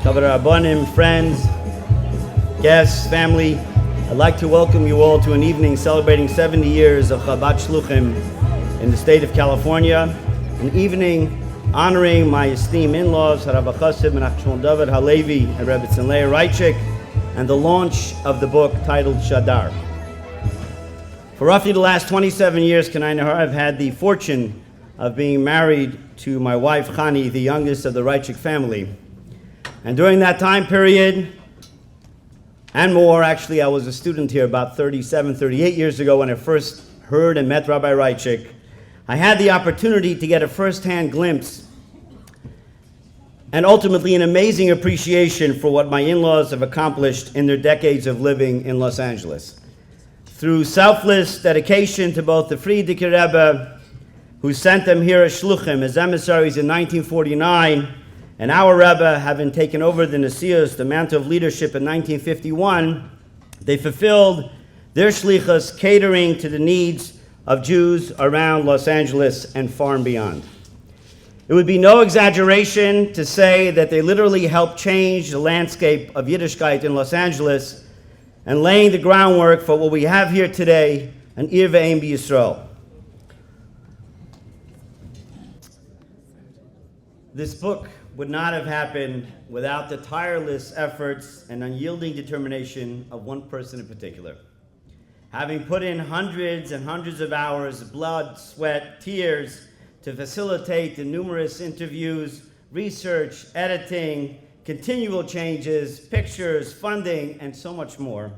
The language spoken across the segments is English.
Chabad Rabbanim, friends, guests, family, I'd like to welcome you all to an evening celebrating 70 years of Chabad Shluchim in the state of California, an evening honoring my esteemed in-laws, Rabbi Menachem, Dovid, HaLevi, and Rabbi Shimon Raichik, and the launch of the book titled Shadar. For roughly the last 27 years, I've had the fortune of being married to my wife, Chani, the youngest of the Raichik family. And during that time period, and more, actually, I was a student here about 38 years ago when I first heard and met Rabbi Raichik. I had the opportunity to get a first-hand glimpse and ultimately an amazing appreciation for what my in-laws have accomplished in their decades of living in Los Angeles. Through selfless dedication to both the Frierdiker Rebbe, who sent them here as shluchim, as emissaries in 1949, and our Rebbe, having taken over the Nesius, the mantle of leadership in 1951, they fulfilled their shlichus, catering to the needs of Jews around Los Angeles and far and beyond. It would be no exaggeration to say that they literally helped change the landscape of Yiddishkeit in Los Angeles and laying the groundwork for what we have here today, an Ir Ve'em B'Yisrael. This book would not have happened without the tireless efforts and unyielding determination of one person in particular. Having put in hundreds and hundreds of hours, blood, sweat, tears, to facilitate the numerous interviews, research, editing, continual changes, pictures, funding, and so much more,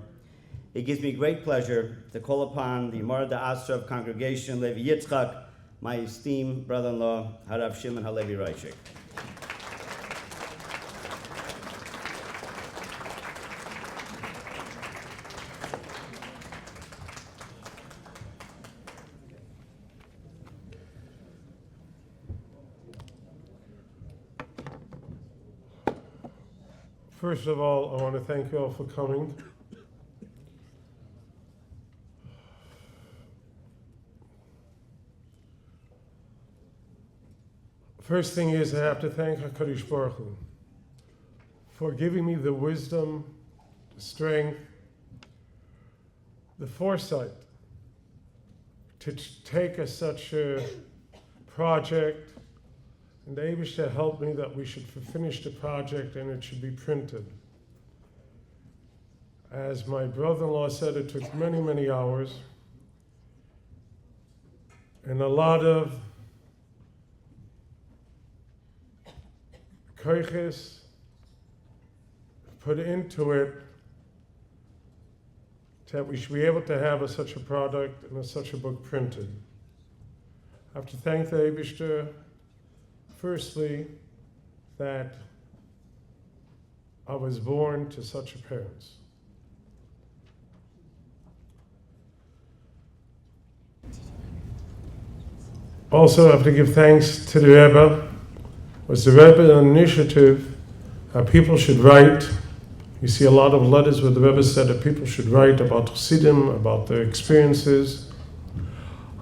it gives me great pleasure to call upon the Mara D'Asra of Congregation Levi Yitzchak, my esteemed brother-in-law, Rabbi Shimon Raichik. First of all, I want to thank you all for coming. First thing is I have to thank HaKadosh Baruch Hu for giving me the wisdom, the strength, the foresight to take such a project, and the Eibishter helped me that we should finish the project and it should be printed. As my brother-in-law said, it took many, many hours and a lot of koiches put into it that we should be able to have such a product and such a book printed. I have to thank the Eibishter, firstly, that I was born to such a parents. Also, I have to give thanks to the Rebbe. It was the Rebbe initiative how people should write. You see a lot of letters where the Rebbe said that people should write about Chassidim, about their experiences.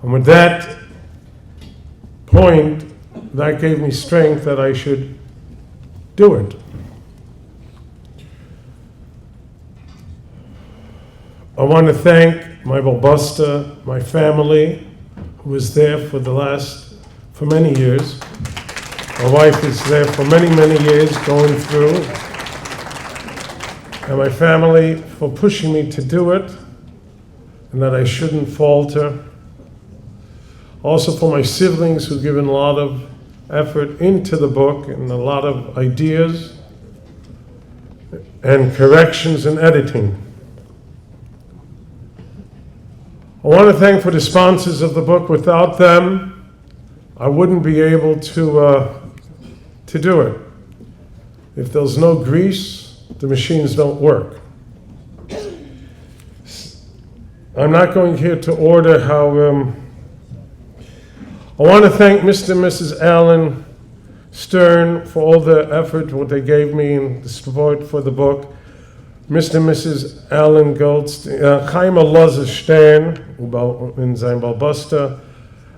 And with that point, that gave me strength that I should do it. I want to thank my Balbusta, my family, who was there for many years. My wife is there for many, many years going through. And my family for pushing me to do it, and that I shouldn't falter. Also for my siblings who've given a lot of effort into the book and a lot of ideas and corrections and editing. I want to thank for the sponsors of the book. Without them, I wouldn't be able to do it. If there's no grease, the machines don't work. I'm not going here to order how. I want to thank Mr. and Mrs. Allan Stern for all the effort what they gave me and the support for the book. Mr. and Mrs. Allan Goldstein, Chaim Stern in sein Balbusta,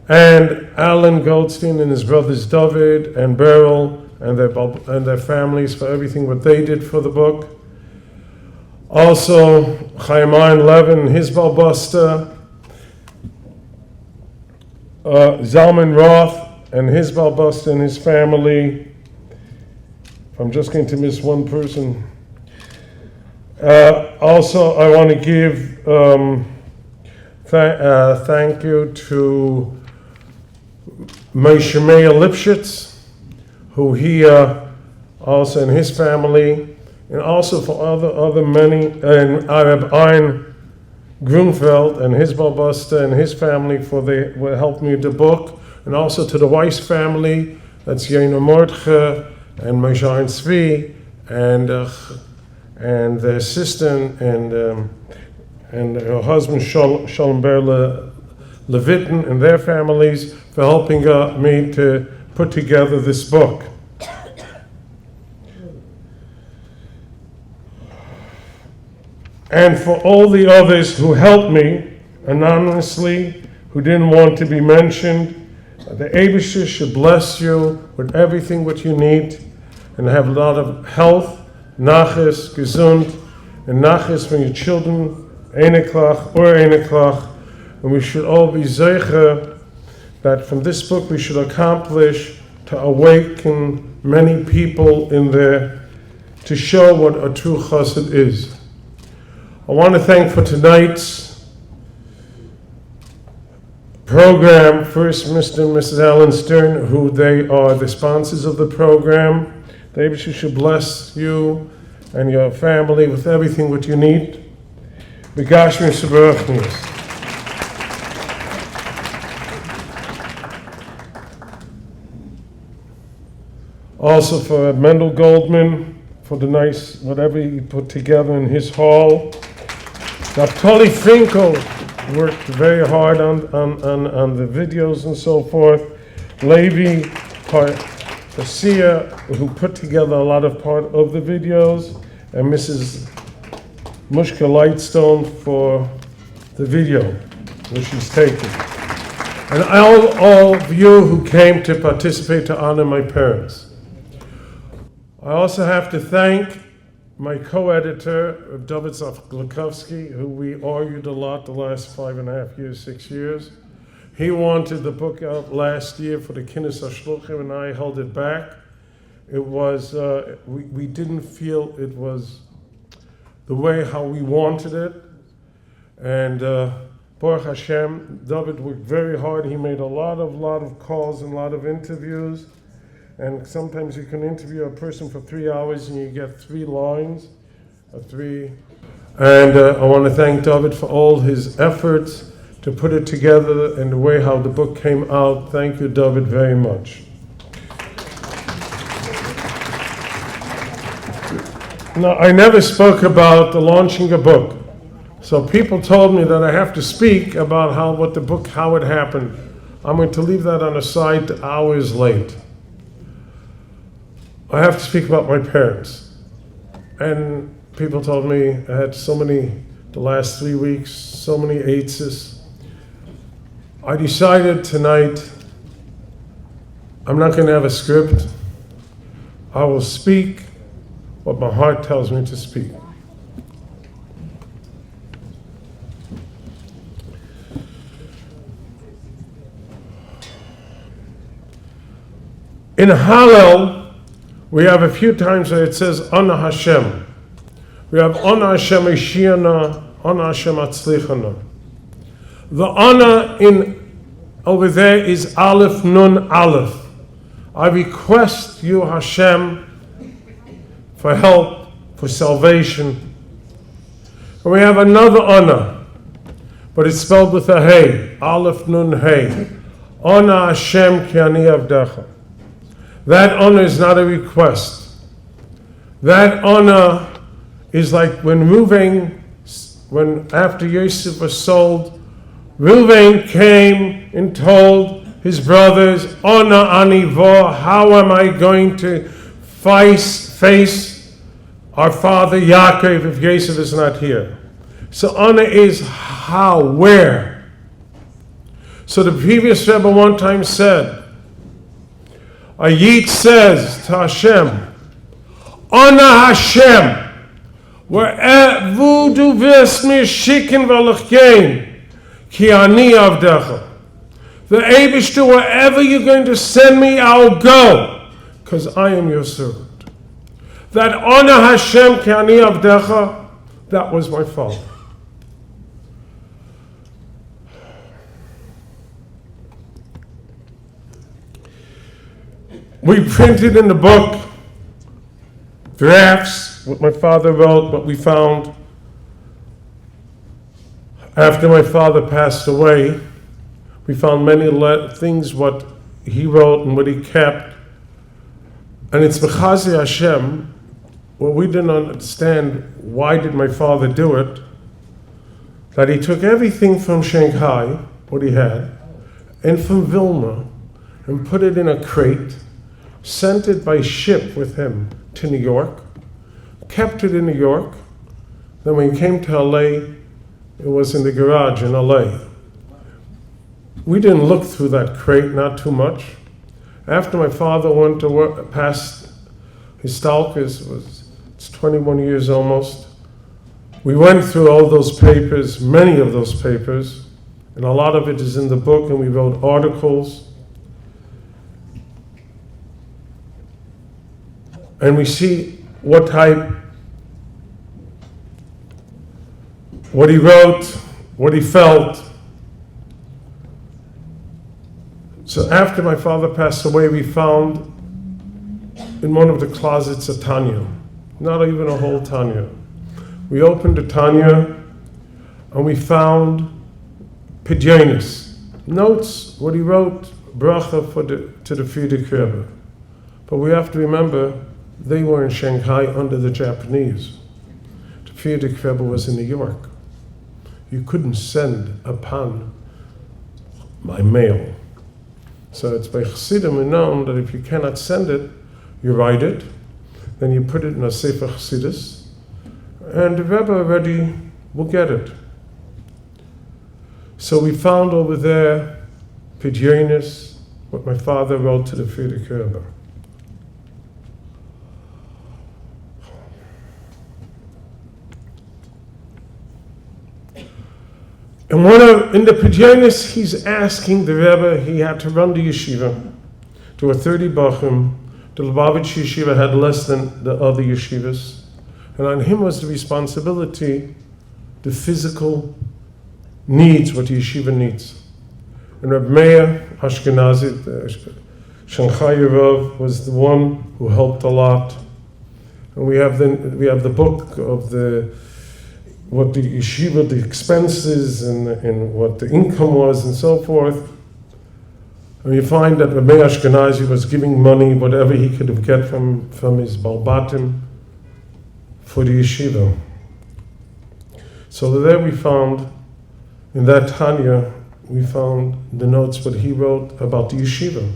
and Allan Goldstein and his brothers Dovid and Beryl and their families for everything what they did for the book. Also, Chaim Levin and his Balbusta, Zalman Roth and his Balbusta and his family. If I'm just going to miss one person. Also, I want to give thank you to Moshe Lipschitz, who he also and his family, and also for other many, and Arab Ein Grunfeld and his Balbusta and his family for they helped me with the book, and also to the Weiss family, that's Yena Mordche and Moshe Zvi, and their sister and her husband Shalom Ber Levitin and their families for helping me to put together this book. And for all the others who helped me anonymously, who didn't want to be mentioned, the Eibusher should bless you with everything what you need and have a lot of health, nachas, gesund, and nachas from your children, eneklach or eneklach. And we should all be zeicher that from this book we should accomplish to awaken many people in there to show what a true chassid is. I want to thank for tonight's program, first Mr. and Mrs. Allan Stern, who they are the sponsors of the program. David, you should bless you and your family with everything what you need. Begashmi Sabarachnius. Also for Mendel Goldman, for the nice, whatever he put together in his hall. Naftali Finkel worked very hard on the videos and so forth. Levi Garcia, who put together a lot of part of the videos, and Mrs. Mushka Lightstone for the video, which she's taken. And all of you who came to participate to honor my parents. I also have to thank my co-editor, Dovid Zaklikowski, who we argued a lot the last 5.5 years, 6 years. He wanted the book out last year for the Kinnis HaShluchim, and I held it back. It was, we didn't feel it was the way how we wanted it. And Baruch Hashem, Dovid worked very hard. He made a lot of calls and a lot of interviews. And sometimes you can interview a person for 3 hours and you get 3 lines, And I want to thank Dovid for all his efforts to put it together in the way how the book came out. Thank you, Dovid, very much. Now, I never spoke about the launching a book. So people told me that I have to speak about how it happened. I'm going to leave that on the side hours late. I have to speak about my parents. And people told me I had the last 3 weeks, so many eights. I decided tonight, I'm not going to have a script. I will speak what my heart tells me to speak. In Hallel, we have a few times where it says, Ana Hashem. We have Ana Hashem Ishiana, Ana Hashem Atzlichana. The Ana over there is Aleph Nun Aleph. I request you, Hashem, for help, for salvation. And we have another Ana, but it's spelled with a Hey, Aleph Nun Hey. Ana Hashem Ki Ani Avdecha. That honor is not a request. That honor is like when after Yosef was sold, Rubin came and told his brothers, Honor Anivo, how am I going to face our father Yaakov if Yosef is not here? So honor is how, where. So the previous Rebbe one time said, a Yid says to Hashem, Ana Hashem, wherever du wirst mich schicken, will ich gehen, ki ani avdecha. The Eibishter, wherever you're going to send me, I'll go, because I am your servant. That Ana Hashem ki ani avdecha, that was my father. We printed in the book drafts, what my father wrote, what we found after my father passed away. We found many things, what he wrote and what he kept. And it's B'chazi Hashem, what we didn't understand, why did my father do it, that he took everything from Shanghai, what he had, and from Vilna, and put it in a crate, sent it by ship with him to New York, kept it in New York. Then when he came to LA, it was in the garage in LA. We didn't look through that crate, not too much. After my father went to work, past his stalkers, it's 21 years almost. We went through all those papers, many of those papers, and a lot of it is in the book, and we wrote articles. And we see what he wrote, what he felt. So after my father passed away, we found in one of the closets a Tanya, not even a whole Tanya. We opened the Tanya and we found Pidyonis, notes, what he wrote, bracha to the Frierdiker Rebbe. But we have to remember, they were in Shanghai under the Japanese. The Frierdiker Rebbe was in New York. You couldn't send a pan by mail. So it's by Chassidim known that if you cannot send it, you write it, then you put it in a Sefer Chassidus, and the Rebbe already will get it. So we found over there Pidyonis, what my father wrote to the Frierdiker Rebbe. And in the Pidyonis, he's asking the Rebbe, he had to run the yeshiva. There were 30 Bachim. The Lubavitch yeshiva had less than the other yeshivas. And on him was the responsibility, the physical needs, what the yeshiva needs. And Reb Meir Ashkenazi, the Shanghai Rav, was the one who helped a lot. And we have the book of what the yeshiva, the expenses, and what the income was, and so forth. And you find that Rabbi Ashkenazi was giving money, whatever he could get from his balbatim, for the yeshiva. So there we found, in that Tanya, we found the notes what he wrote about the yeshiva.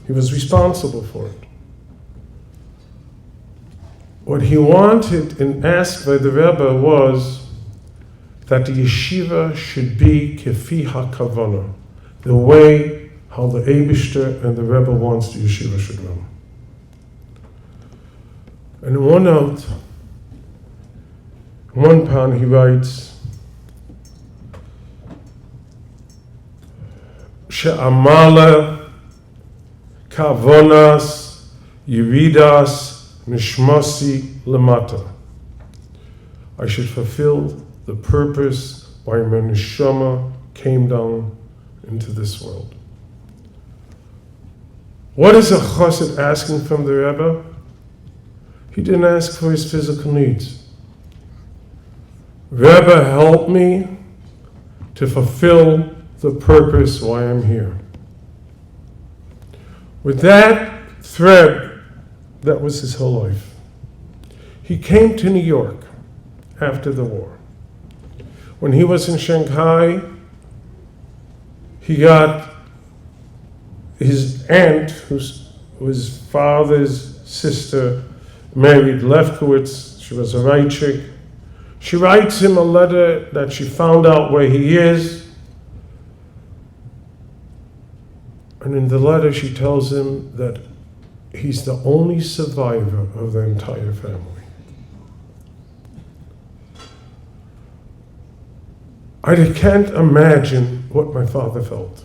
He was responsible for it. What he wanted and asked by the Rebbe was that the yeshiva should be kefi hakavana, the way how the Eibishter and the Rebbe wants the yeshiva should run. And in one note, one pan he writes, she'amala kavonas yiridas Nishmasi lemata. I should fulfill the purpose why my neshama came down into this world. What is a chassid asking from the Rebbe? He didn't ask for his physical needs. Rebbe, help me to fulfill the purpose why I'm here. With that thread, that was his whole life. He came to New York after the war. When he was in Shanghai, he got his aunt, who's his father's sister, married Lefkowitz. She was a Raichik. She writes him a letter that she found out where he is. And in the letter she tells him that he's the only survivor of the entire family. I can't imagine what my father felt.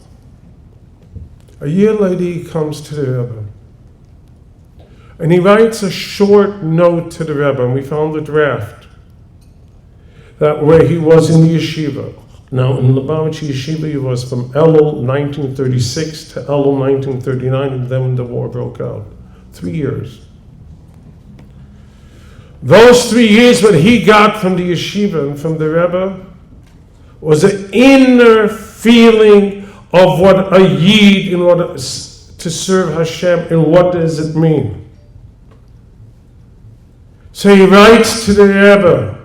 A year later he comes to the Rebbe. And he writes a short note to the Rebbe, and we found the draft, that where he was in the yeshiva. Now, in Lubavitch Yeshiva, he was from Elul 1936 to Elul 1939, and then when the war broke out. 3 years. Those 3 years, what he got from the yeshiva and from the Rebbe was an inner feeling of what a Yid in order to serve Hashem, and what does it mean. So he writes to the Rebbe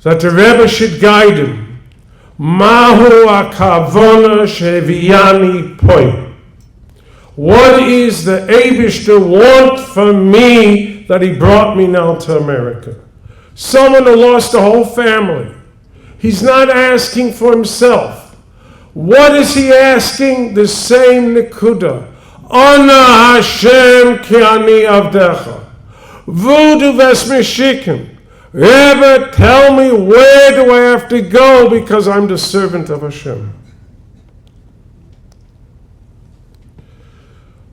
that the Rebbe should guide him. Mahu akavona sheviyani poi. What is the Eibishter want from me that he brought me now to America? Someone who lost the whole family. He's not asking for himself. What is he asking? The same nekuda. Ana Hashem ki ani avdecha. Vudu vesmishikim. Rebbe, tell me, where do I have to go, because I'm the servant of Hashem.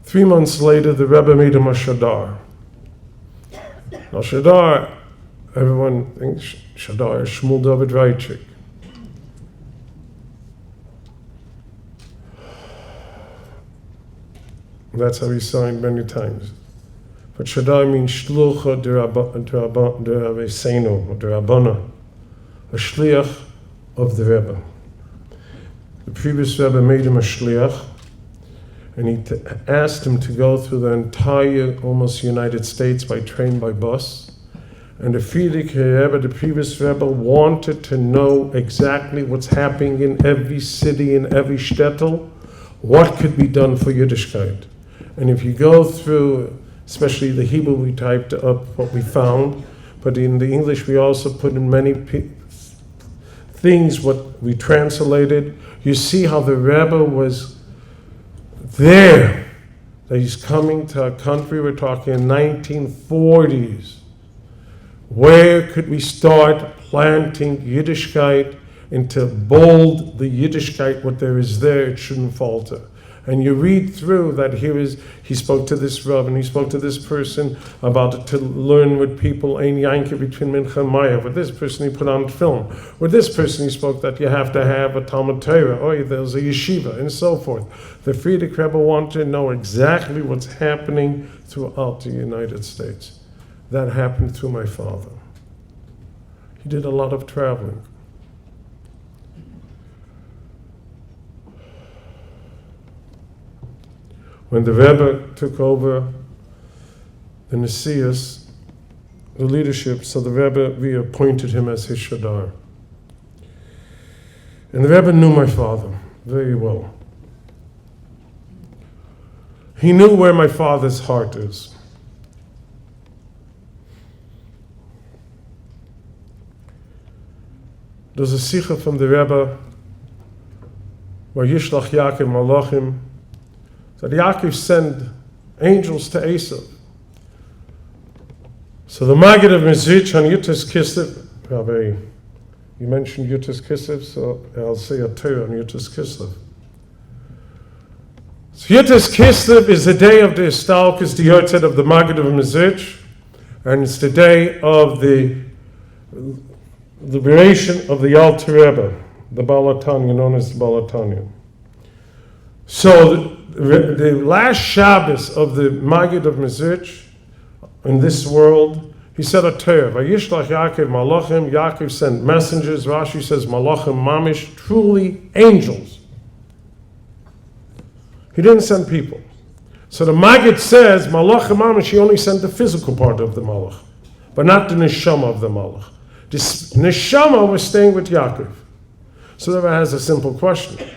3 months later, the Rebbe made him a Shadar. Now Shadar, everyone thinks Shadar is Shmuel David Raichik. That's how he's signed many times. But Shadar means Shlucha D'Rabeseinu, or D'Rabana, a Shliach of the Rebbe. The previous Rebbe made him a Shliach, and he asked him to go through the entire, almost United States by train, by bus. And the Frierdiker Rebbe, the previous Rebbe, wanted to know exactly what's happening in every city, in every shtetl, what could be done for Yiddishkeit. And if you go through, especially the Hebrew, we typed up what we found, but in the English we also put in many things what we translated. You see how the Rebbe was there, that he's coming to a country, we're talking 1940s. Where could we start planting Yiddishkeit and to bold the Yiddishkeit, what there is there, it shouldn't falter. And you read through that he spoke to this Rav, and he spoke to this person about to learn with people, ein yanke between Mincha and Mayash. With this person he put on film. With this person he spoke that you have to have a Talmud Torah, or there's a yeshiva, and so forth. The Frierdiker Rebbe wanted to know exactly what's happening throughout the United States. That happened through my father. He did a lot of traveling. When the Rebbe took over the Nesias, the leadership, so the Rebbe reappointed him as his Shadar. And the Rebbe knew my father very well. He knew where my father's heart is. There's a sikha from the Rebbe, where Yishlach Yaakov Malachim, that Yaakov sent angels to Esav. So the Maggid of Mizrich on Yutas Kislev, Rabbi, you mentioned Yutas Kislev, so I'll say a Torah on Yutas Kislev. So Yutas Kislev is the day of the Istalkus, the Yortzeit of the Maggid of Mizrich, and it's the day of the liberation of the Alter Rebbe, the Baal HaTanya, known as the Baal HaTanya. So the last Shabbos of the Maggid of Mizrich in this world, he said a Torah. Vayishlach Yaakov Malachim. Yaakov sent messengers. Rashi says Malachim Mamish, truly angels. He didn't send people. So the Maggid says Malachim Mamish. He only sent the physical part of the Malach, but not the neshama of the Malach. The neshama was staying with Yaakov. So there has a simple question: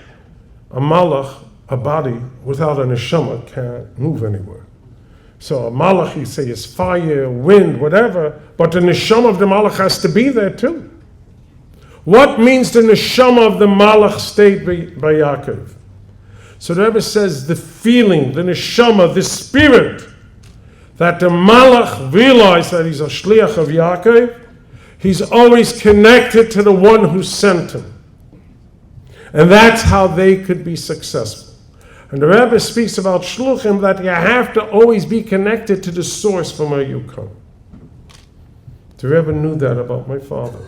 a Malach, a body without a neshama, can't move anywhere. So a malach, you say, is fire, wind, whatever, but the neshama of the malach has to be there too. What means the neshama of the malach stayed by Yaakov? So the Rebbe says the feeling, the neshama, the spirit, that the Malach realized that he's a shliach of Yaakov, he's always connected to the one who sent him. And that's how they could be successful. And the Rebbe speaks about shluchim, that you have to always be connected to the source from where you come. The Rebbe knew that about my father.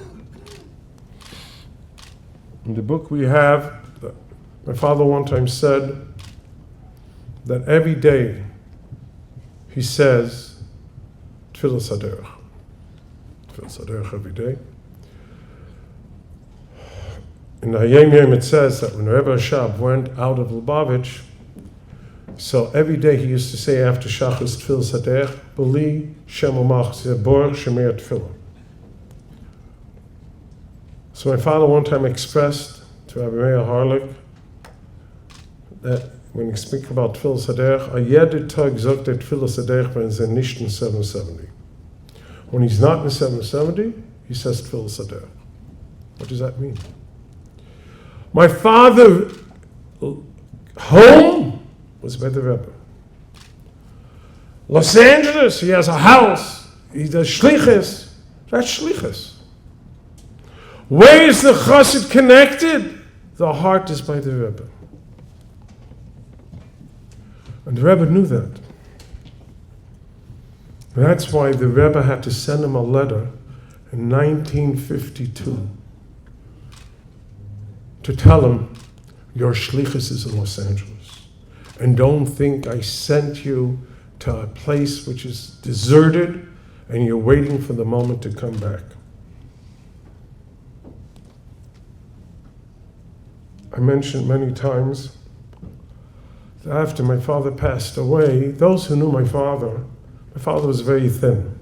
In the book we have, my father one time said that every day he says Tefillah Shadar. Tefillah Shadar every day. In the Hayom Yom it says that when Rebbe Shab went out of Lubavitch, so every day he used to say after Shachris Tefillah Shadar, B'li Shem Umach Zebor Shemer Tefillah. So my father one time expressed to Rabbi HaLevi that when you speak about Tefillah Shadar, a jeder Tag sagt der Tefillah Shadar when he's nicht in 770. When he's not in 770, he says Tefillah Shadar. What does that mean? My father home was by the Rebbe. Los Angeles, he has a house, he does shlichus. That's shlichus. Where is the chassid connected? The heart is by the Rebbe. And the Rebbe knew that. And that's why the Rebbe had to send him a letter in 1952 to tell him, your shlichus is in Los Angeles. And don't think I sent you to a place which is deserted and you're waiting for the moment to come back. I mentioned many times that after my father passed away, those who knew my father was very thin.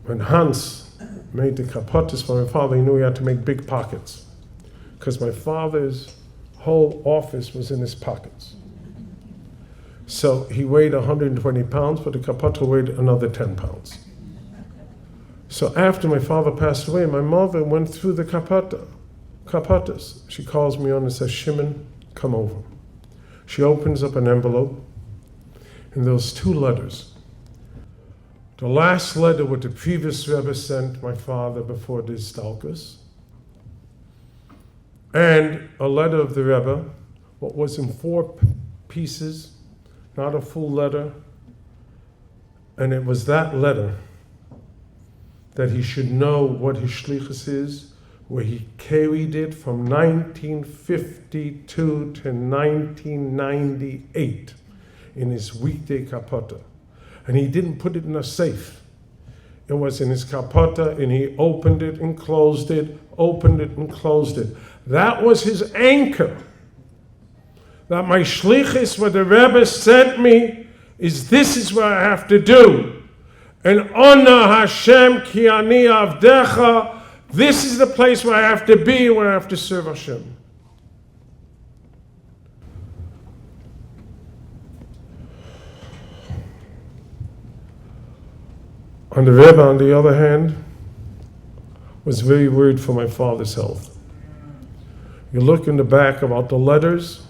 When Hans made the kapotes for my father, he knew he had to make big pockets, because my father's whole office was in his pockets. So he weighed 120 pounds, but the kapota weighed another 10 pounds. So after my father passed away, my mother went through the kapotas. She calls me on and says, Shimon, come over. She opens up an envelope, and those two letters. The last letter what the previous Rebbe sent my father before the Stalkus, and a letter of the Rebbe, what was in 4 pieces, not a full letter, and it was that letter that he should know what his shlichus is, where he carried it from 1952 to 1998 in his weekday kapota. And he didn't put it in a safe. It was in his kapota, and he opened it and closed it, opened it and closed it. That was his anchor. That my shlichus, what the Rebbe sent me, this is what I have to do. And Ona Hashem ki ani avdecha, this is the place where I have to be, where I have to serve Hashem. And the Rebbe, on the other hand, was very worried for my father's health. You look in the back about the letters,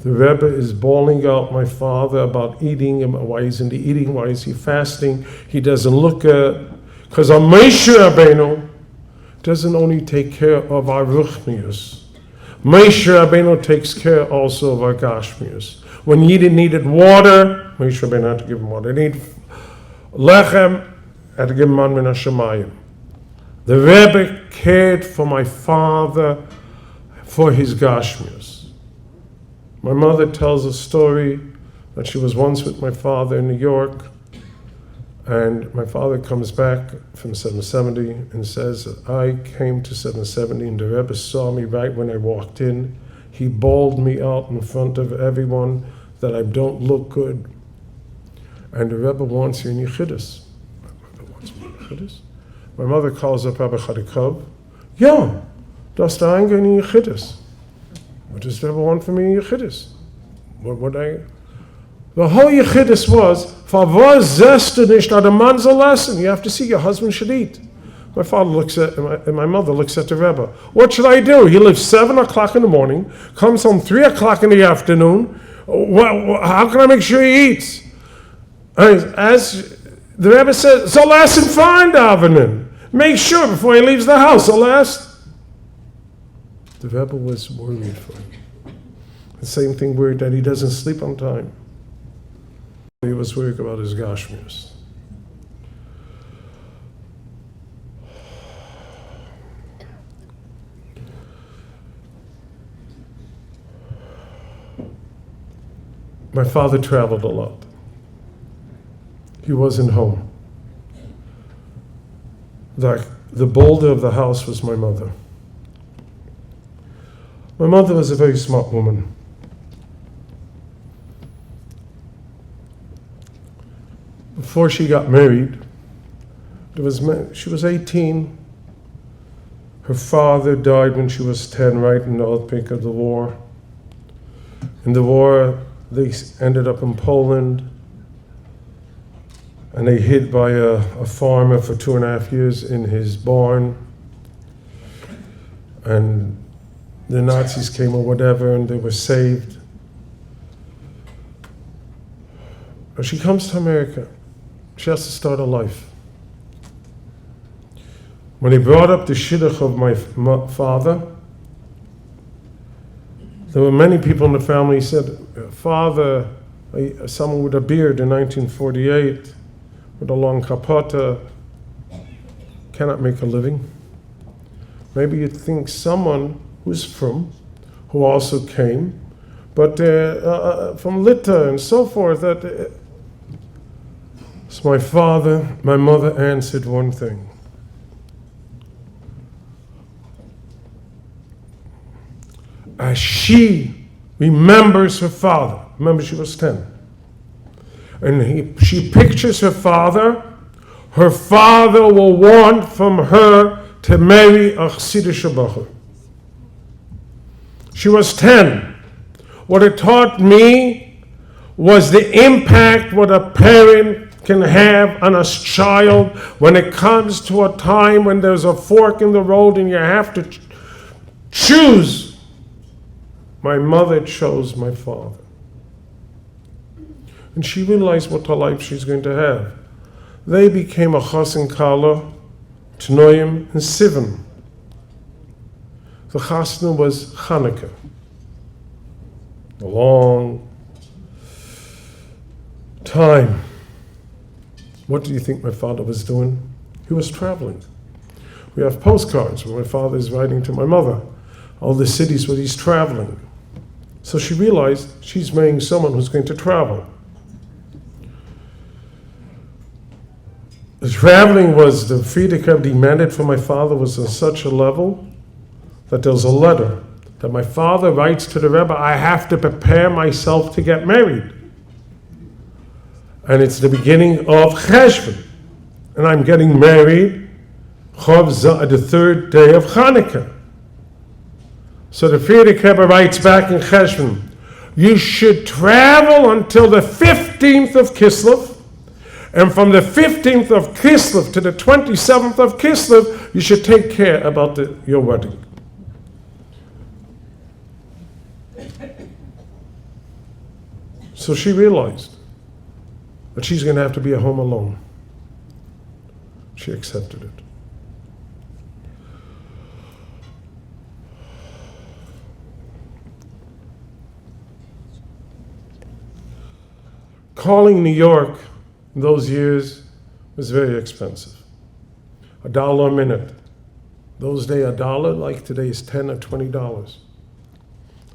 the Rebbe is bawling out my father about eating, and why isn't he eating, why is he fasting? He doesn't look because on Moshe Rabbeinu doesn't only take care of our ruchnius. Moshe Rabbeinu takes care also of our gashmius. When Yidden needed water, Moshe Rabbeinu had to give him water. They need lechem, had to give him man min hashamayim. The Rebbe cared for my father for his gashmius. My mother tells a story that she was once with my father in New York, and my father comes back from 770 and says, I came to 770 and the Rebbe saw me right when I walked in. He bawled me out in front of everyone that I don't look good. And the Rebbe wants you in Yechidus. My mother wants me in Yechidus? My mother calls up Rabbi Chadikov. Yeah, das da eingehen in Yechidus. What does the Rebbe want from me in Yechidus? The whole Yechidus was, for was zest nicht, a man's a lesson. You have to see, your husband should eat. My father looks at, and my mother looks at the Rebbe. What should I do? He lives 7 o'clock in the morning, comes home 3 o'clock in the afternoon. How can I make sure he eats? As the Rebbe says, so last and find davening. Make sure before he leaves the house. So last. The Rebbe was worried for him. The same thing worried that he doesn't sleep on time. He was worried about his gashmius. My father traveled a lot. He wasn't home. The boulder of the house was my mother. My mother was a very smart woman. Before she got married, she was 18. Her father died when she was 10, right in the outbreak of the war. In the war, they ended up in Poland, and they hid by a farmer for 2.5 years in his barn. And the Nazis came or whatever, and they were saved. But she comes to America. She has to start a life. When he brought up the shidduch of my father, there were many people in the family who said, Father, someone with a beard in 1948, with a long kapota, cannot make a living. Maybe you'd think someone who's from, who also came, but from Lita and so forth. So my mother answered one thing. As she remembers her father, remember she was 10, and she pictures her father will want from her to marry a Chassidish Bacher. She was 10. What it taught me was the impact what a parent can have on a child when it comes to a time when there's a fork in the road and you have to choose. My mother chose my father. And she realized what a life she's going to have. They became a chas and kala, Tnoim and Sivan. The chasna was Hanoka. A long time. What do you think my father was doing? He was traveling. We have postcards where my father is writing to my mother, all the cities where he's traveling. So she realized she's marrying someone who's going to travel. The traveling was, the Friedeker demanded from my father was on such a level that there's a letter that my father writes to the Rebbe, I have to prepare myself to get married. And it's the beginning of Cheshvan. And I'm getting married the third day of Hanukkah. So the Friedeker writes back in Cheshvan, you should travel until the 15th of Kislev, and from the 15th of Kislev to the 27th of Kislev, you should take care about your wedding. So she realized that she's going to have to be at home alone. She accepted it. Calling New York in those years was very expensive. $1 a minute. Those days, $1, like today, is $10 or $20.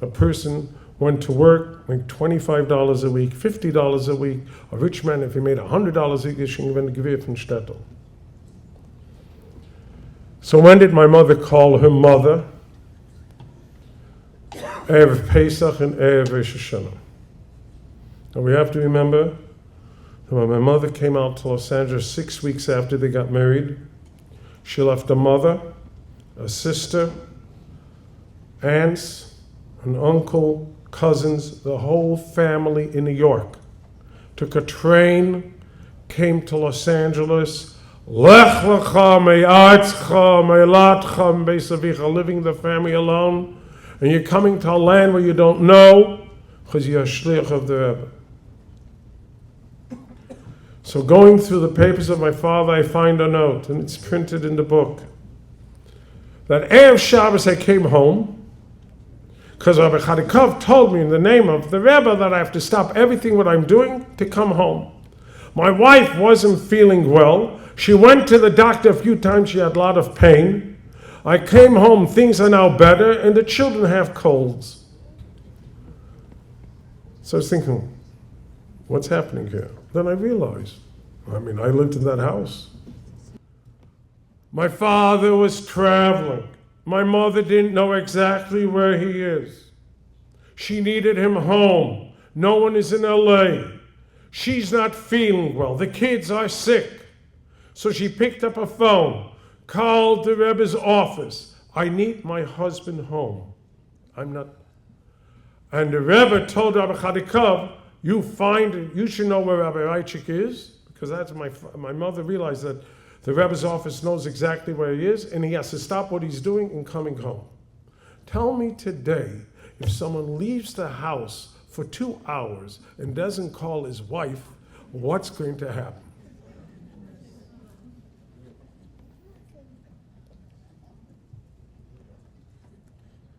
A person went to work, made $25 a week, $50 a week. A rich man, if he made $100 a week, he should even give it from shtetl. So when did my mother call her mother? Erev Pesach and Erev Rosh Hashanah. And we have to remember that when my mother came out to Los Angeles 6 weeks after they got married, she left a mother, a sister, aunts, an uncle, cousins, the whole family in New York. Took a train, came to Los Angeles, Lech lecha me'artzcha me'latcha me'savicha, living the family alone, and you're coming to a land where you don't know, because you're a shliach of the Rebbe. So going through the papers of my father, I find a note, and it's printed in the book, that Erev Shabbos I came home, because Rabbi Chadikov told me in the name of the Rebbe that I have to stop everything what I'm doing to come home. My wife wasn't feeling well. She went to the doctor a few times. She had a lot of pain. I came home. Things are now better, and the children have colds. So I was thinking, what's happening here? Then I realized, I lived in that house. My father was traveling. My mother didn't know exactly where he is. She needed him home. No one is in LA. She's not feeling well. The kids are sick. So she picked up a phone, called the Rebbe's office. I need my husband home. I'm not. And the Rebbe told Rabbi Chadikov, you should know where Rabbi Raichik is, because that's my mother realized that the Rebbe's office knows exactly where he is, and he has to stop what he's doing and coming home. Tell me today, if someone leaves the house for 2 hours and doesn't call his wife, what's going to happen?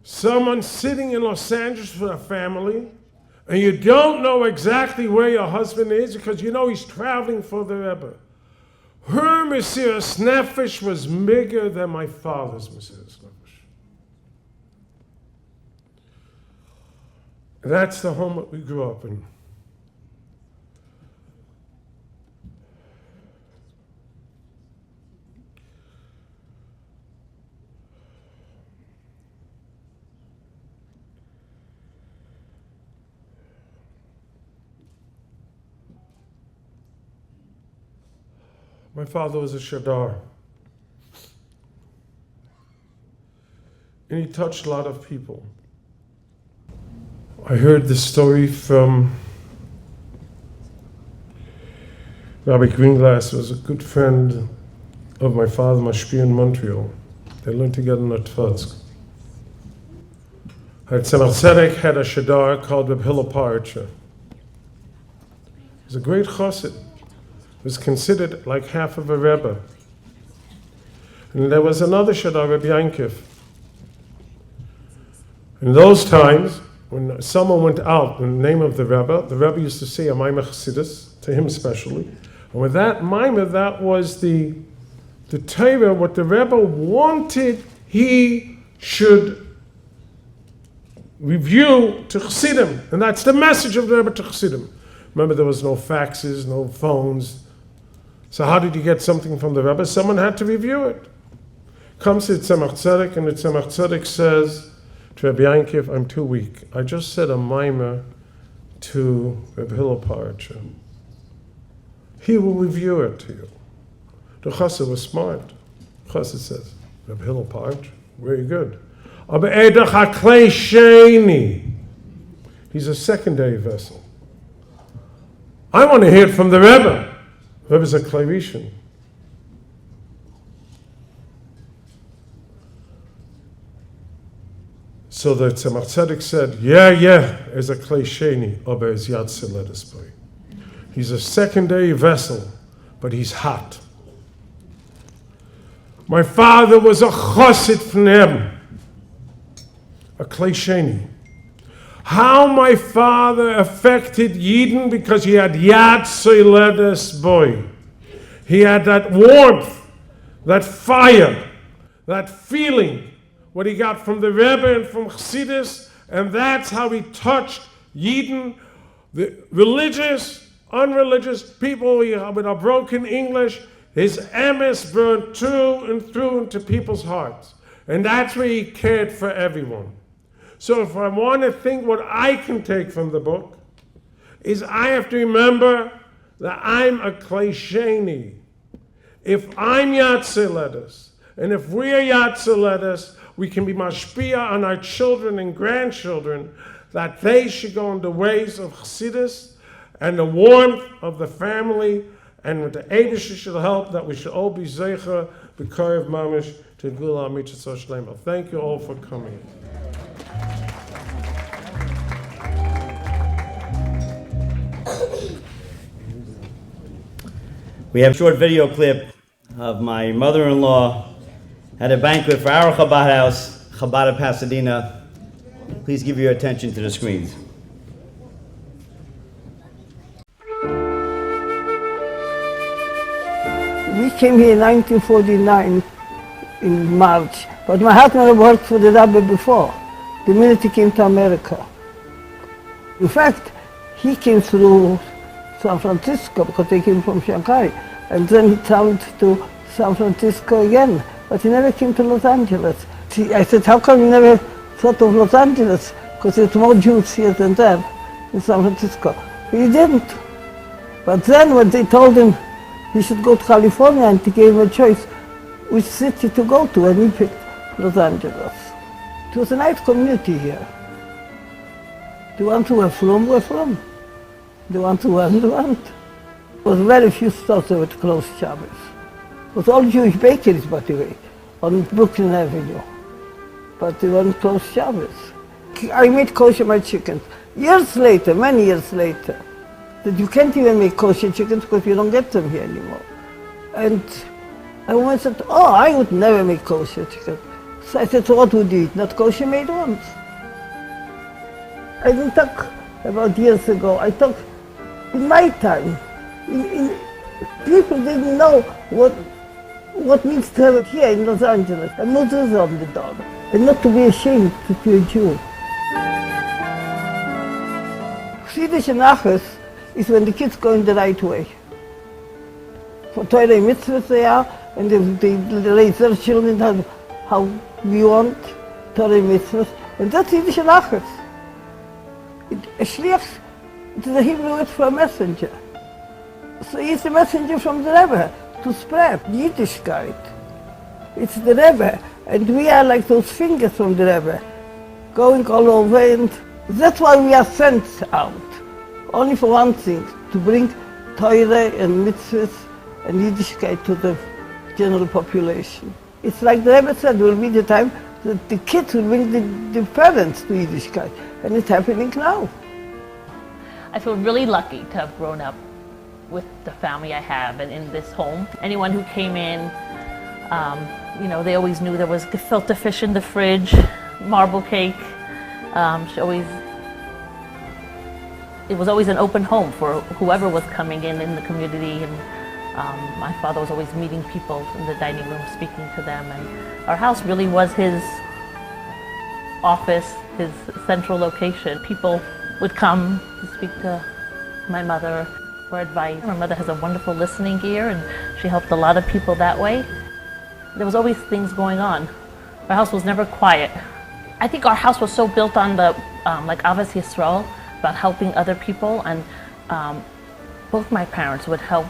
Someone sitting in Los Angeles with a family, and you don't know exactly where your husband is because you know he's traveling for the Rebbe. Her Mesiras Nefesh was bigger than my father's Mesiras Nefesh. That's the home that we grew up in. My father was a Shadar. And he touched a lot of people. I heard this story from Rabbi Greenglass, who was a good friend of my father, Mashpia in Montreal. They learned together in Atvatsk. Tzemach Tzedek had a Shadar called Reb Hillel Parcher. He was a great chassid. Was considered like half of a Rebbe. And there was another Shadar, Rabbi Yankiv. In those times, when someone went out in the name of the Rebbe used to say a Maimah Chassidus, to him especially. And with that Maimah, that was the Torah, what the Rebbe wanted he should review to Chassidim. And that's the message of the Rebbe to Chassidim. Remember, there was no faxes, no phones. So how did you get something from the Rebbe? Someone had to review it. Comes to Tzemach Tzedek, and the Tzemach Tzedek says to Rabbi Yankiv, I'm too weak. I just said a Maimah to Reb Hillel Parcher. He will review it to you. The Chassid was smart. The Chassid says, Reb Hillel Parcher, very good. Aber doch a klei sheni. He's a secondary vessel. I want to hear it from the Rebbe. Rebbe's a klei rishon. So the Tzemach Tzedek said, is a klei sheni, aber es yad seledes boy. He's a secondary vessel, but he's hot. My father was a chassid from him, a klei sheni. How my father affected Yidden because he had Yad Soiledes boy. He had that warmth, that fire, that feeling, what he got from the Rebbe and from Chassidus, and that's how he touched Yidden, the religious, unreligious people with a broken English. His emes burned through and through into people's hearts. And that's where he cared for everyone. So if I want to think what I can take from the book, is I have to remember that I'm a klei sheni. If I'm Yatze Ledes, and if we are Yatze Ledes, we can be mashpia on our children and grandchildren, that they should go in the ways of Chassidus and the warmth of the family and with the Eidish should help, that we should all be Zeicha, B'Karev Mamish, to Gula Mitzvah Shlema. Thank you all for coming. We have a short video clip of my mother-in-law at a banquet for our Chabad house, Chabad of Pasadena. Please give your attention to the screens. We came here in 1949 in March, but my husband worked for the Rabbi before, the minute he came to America. In fact, he came through San Francisco because they came from Shanghai, and then he traveled to San Francisco again, but he never came to Los Angeles. I said, how come you never thought of Los Angeles? Because there's more Jews here than there in San Francisco. But he didn't. But then when they told him he should go to California, and they gave him a choice which city to go to, and he picked Los Angeles. It was a nice community here. The ones who were from, were from. The ones who weren't, weren't. There was very few stores that would close Shabbos. It was all Jewish bakeries, by the way, on Brooklyn Avenue. But they weren't closed Shabbos. I made kosher my chickens. Years later, many years later, that you can't even make kosher chickens because you don't get them here anymore. And a woman said, oh, I would never make kosher chicken. So I said, so what would you eat? Not kosher made ones. I didn't talk about years ago. I talked in my time. People didn't know what means to have it here in Los Angeles. A mezuzah on the door. And not to be ashamed to be a Jew. Chiddush and Achas is when the kids go in the right way. For Torah mitzvahs they are, and they raise their children how we want Torah mitzvahs, and that's Chiddush and Achas. A shliach, it is a Hebrew word for a messenger. So he's a messenger from the Rebbe to spread Yiddishkeit. It's the Rebbe, and we are like those fingers from the Rebbe, going all over, and that's why we are sent out. Only for one thing, to bring Torah and mitzvahs and Yiddishkeit to the general population. It's like the Rebbe said, there will be the time that the kids will bring the parents to Yiddishkeit, and it's happening now. I feel really lucky to have grown up with the family I have and in this home. Anyone who came in, they always knew there was gefilte fish in the fridge, marble cake. It was always an open home for whoever was coming in the community, and my father was always meeting people in the dining room, speaking to them, and our house really was his office, his central location. People would come to speak to my mother for advice. My mother has a wonderful listening ear, and she helped a lot of people that way. There was always things going on. Our house was never quiet. I think our house was so built on the like Avos Yisrael, about helping other people, and both my parents would help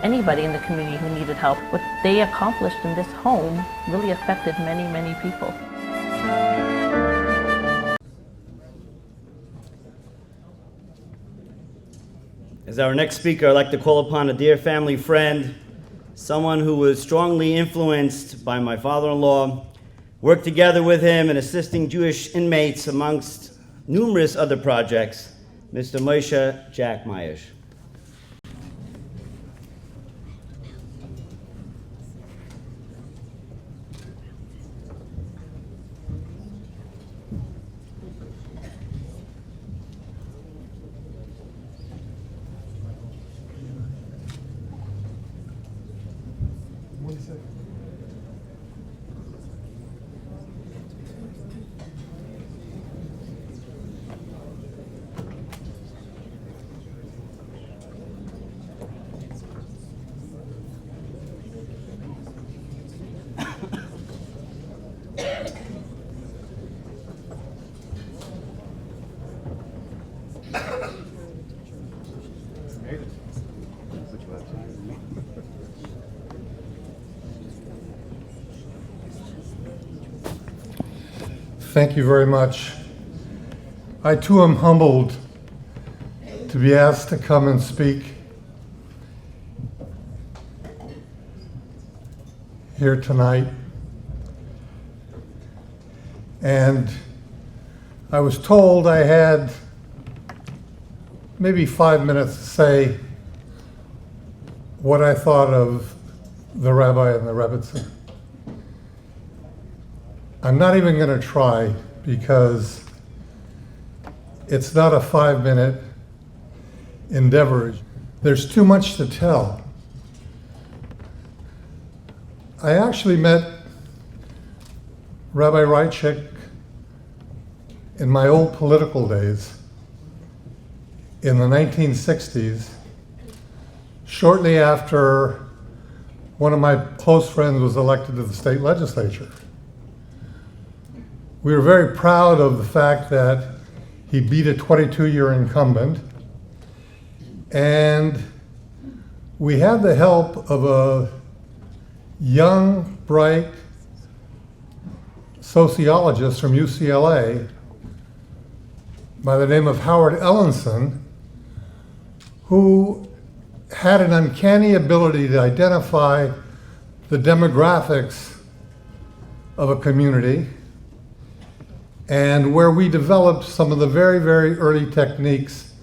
anybody in the community who needed help. What they accomplished in this home really affected many, many people. As our next speaker, I'd like to call upon a dear family friend, someone who was strongly influenced by my father-in-law, worked together with him in assisting Jewish inmates amongst numerous other projects, Mr. Moshe Jack Mayash. Thank you very much. I too am humbled to be asked to come and speak here tonight. And I was told I had maybe 5 minutes to say what I thought of the rabbi and the Rebbitzin. I'm not even going to try because it's not a 5-minute endeavor. There's too much to tell. I actually met Rabbi Raichik in my old political days in the 1960s, shortly after one of my close friends was elected to the state legislature. We were very proud of the fact that he beat a 22-year incumbent, and we had the help of a young, bright sociologist from UCLA by the name of Howard Ellenson, who had an uncanny ability to identify the demographics of a community, and where we developed some of the very, very early techniques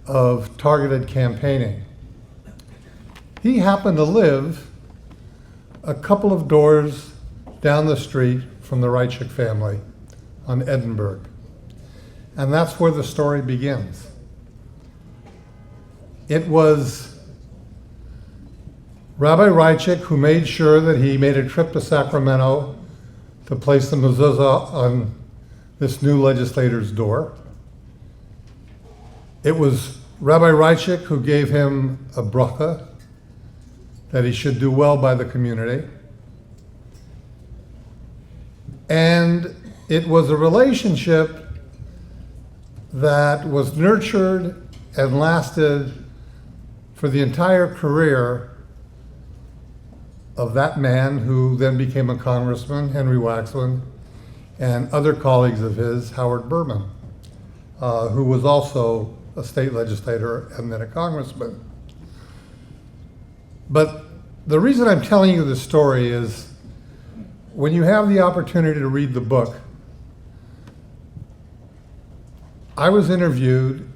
of targeted campaigning. He happened to live a couple of doors down the street from the Raichik family on Edinburgh. And that's where the story begins. It was Rabbi Raichik who made sure that he made a trip to Sacramento to place the mezuzah on this new legislator's door. It was Rabbi Raichik who gave him a bracha that he should do well by the community. And it was a relationship that was nurtured and lasted for the entire career of that man who then became a congressman, Henry Waxman, and other colleagues of his, Howard Berman, who was also a state legislator and then a congressman. But the reason I'm telling you this story is when you have the opportunity to read the book, I was interviewed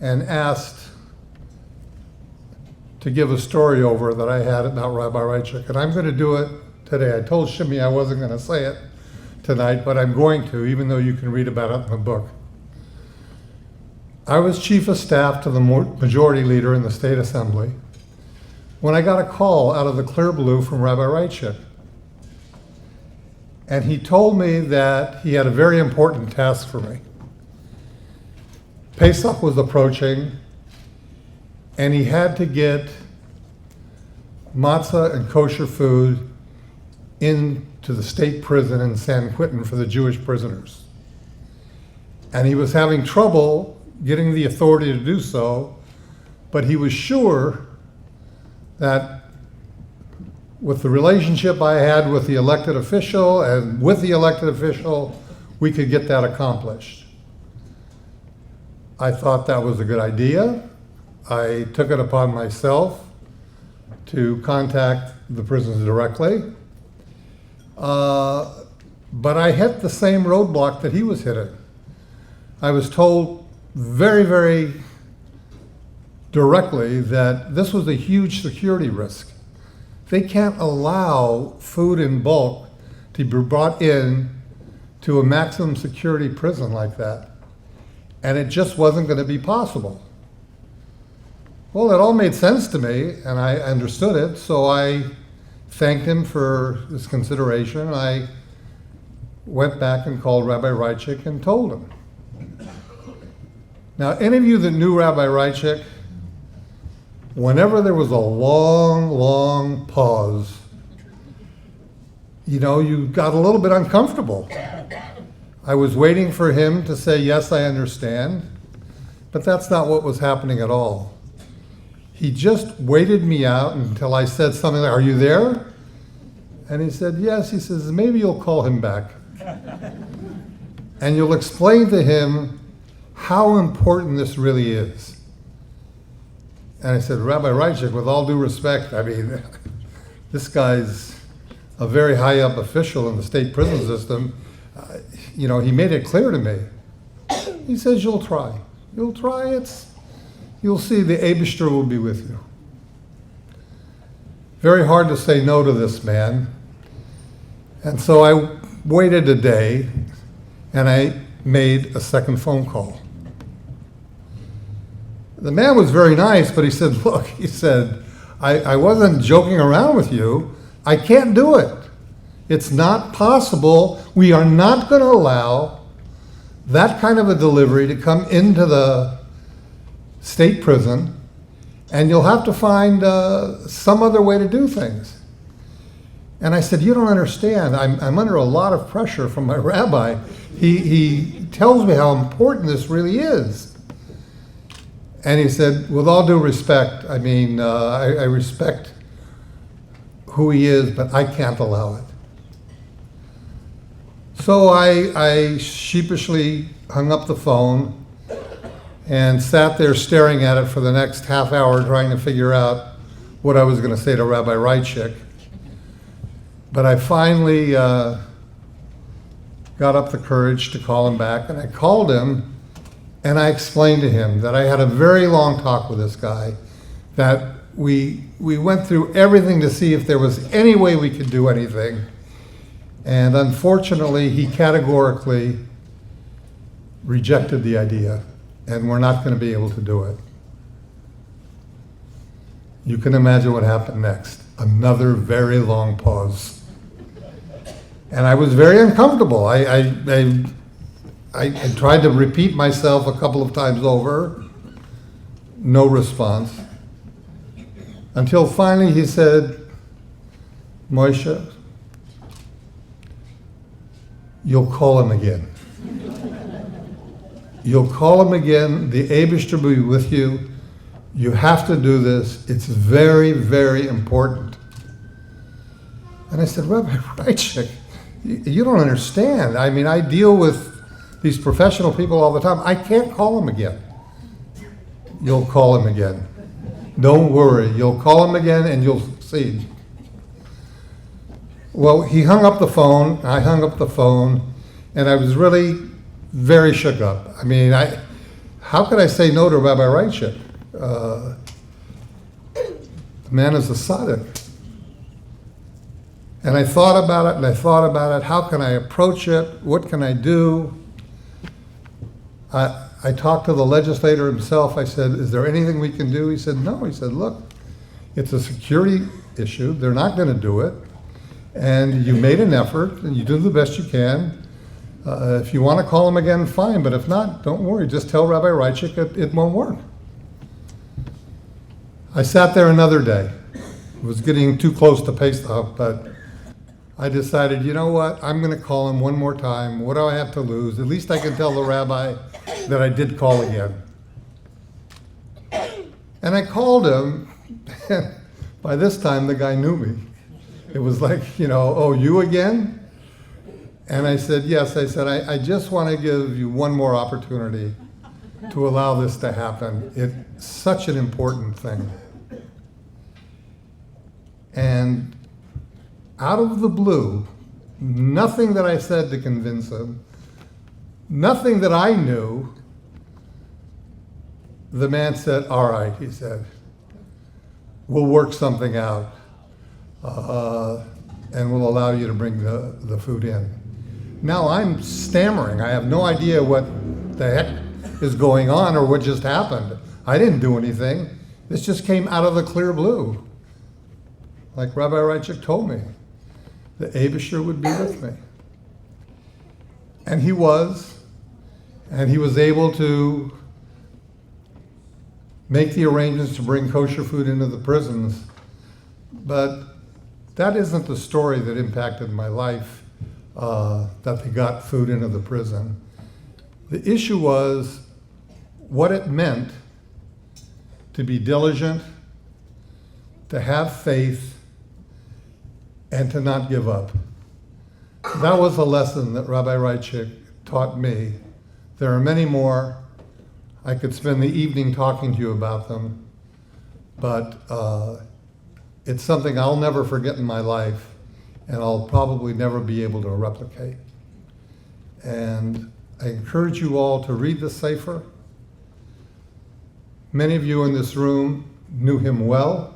and asked to give a story over that I had about Rabbi Raichik, and I'm going to do it today. I told Shimmy I wasn't going to say it tonight, but I'm going to, even though you can read about it in the book. I was chief of staff to the majority leader in the state assembly when I got a call out of the clear blue from Rabbi Raichik. And he told me that he had a very important task for me. Pesach was approaching, and he had to get matzah and kosher food into the state prison in San Quentin for the Jewish prisoners. And he was having trouble getting the authority to do so, but he was sure that with the relationship I had with the elected official and with the elected official, we could get that accomplished. I thought that was a good idea. I took it upon myself to contact the prisons directly. But I hit the same roadblock that he was hitting. I was told very, very directly that this was a huge security risk. They can't allow food in bulk to be brought in to a maximum security prison like that. And it just wasn't going to be possible. Well, it all made sense to me, and I understood it, so I thanked him for his consideration. I went back and called Rabbi Raichik and told him. Now, any of you that knew Rabbi Raichik, whenever there was a long, long pause, you got a little bit uncomfortable. I was waiting for him to say, yes, I understand, but that's not what was happening at all. He just waited me out until I said something like, are you there? And he said, yes. He says, maybe you'll call him back. And you'll explain to him how important this really is. And I said, Rabbi Raichik, with all due respect, I mean, this guy's a very high up official in the state prison system, he made it clear to me. He says, you'll try. You'll try, you'll see the Eibishter will be with you. Very hard to say no to this man. And so I waited a day and I made a second phone call. The man was very nice, but he said, look, I wasn't joking around with you. I can't do it. It's not possible. We are not going to allow that kind of a delivery to come into the state prison, and you'll have to find some other way to do things. And I said, you don't understand. I'm under a lot of pressure from my rabbi. He tells me how important this really is. And he said, with all due respect, I respect who he is, but I can't allow it. So I sheepishly hung up the phone and sat there staring at it for the next half hour trying to figure out what I was going to say to Rabbi Raichik. But I finally got up the courage to call him back, and I called him and I explained to him that I had a very long talk with this guy, that we went through everything to see if there was any way we could do anything. And unfortunately, he categorically rejected the idea, and we're not going to be able to do it. You can imagine what happened next. Another very long pause. And I was very uncomfortable. I tried to repeat myself a couple of times over. No response. Until finally he said, Moshe, you'll call him again. You'll call him again. The Eibishter will be with you. You have to do this. It's very, very important. And I said, Rabbi Raichik, you don't understand. I deal with these professional people all the time. I can't call him again. You'll call him again. Don't worry. You'll call him again and you'll see. Well, he hung up the phone. I hung up the phone. And I was really very shook up. How could I say no to Rabbi Raichik? The man is a tzaddik. And I thought about it, and I thought about it. How can I approach it? What can I do? I talked to the legislator himself. I said, is there anything we can do? He said, no. He said, look, it's a security issue. They're not going to do it. And you made an effort, and you do the best you can. If you want to call him again, fine. But if not, don't worry. Just tell Rabbi Raichik it won't work. I sat there another day. It was getting too close to Pesach, but I decided, you know what? I'm going to call him one more time. What do I have to lose? At least I can tell the rabbi that I did call again. And I called him. By this time, the guy knew me. It was like, oh, you again? And I said, yes. I said, I just want to give you one more opportunity to allow this to happen. It's such an important thing. And out of the blue, nothing that I said to convince him, nothing that I knew, the man said, all right, he said, we'll work something out, and we'll allow you to bring the food in. Now I'm stammering. I have no idea what the heck is going on or what just happened. I didn't do anything. This just came out of the clear blue. Like Rabbi Raichik told me, the Eibishter would be with me. And he was able to make the arrangements to bring kosher food into the prisons. But that isn't the story that impacted my life, that they got food into the prison. The issue was what it meant to be diligent, to have faith, and to not give up. That was a lesson that Rabbi Raichik taught me. There are many more. I could spend the evening talking to you about them, but it's something I'll never forget in my life. and I'll probably never be able to replicate. And I encourage you all to read the Sefer. Many of you in this room knew him well.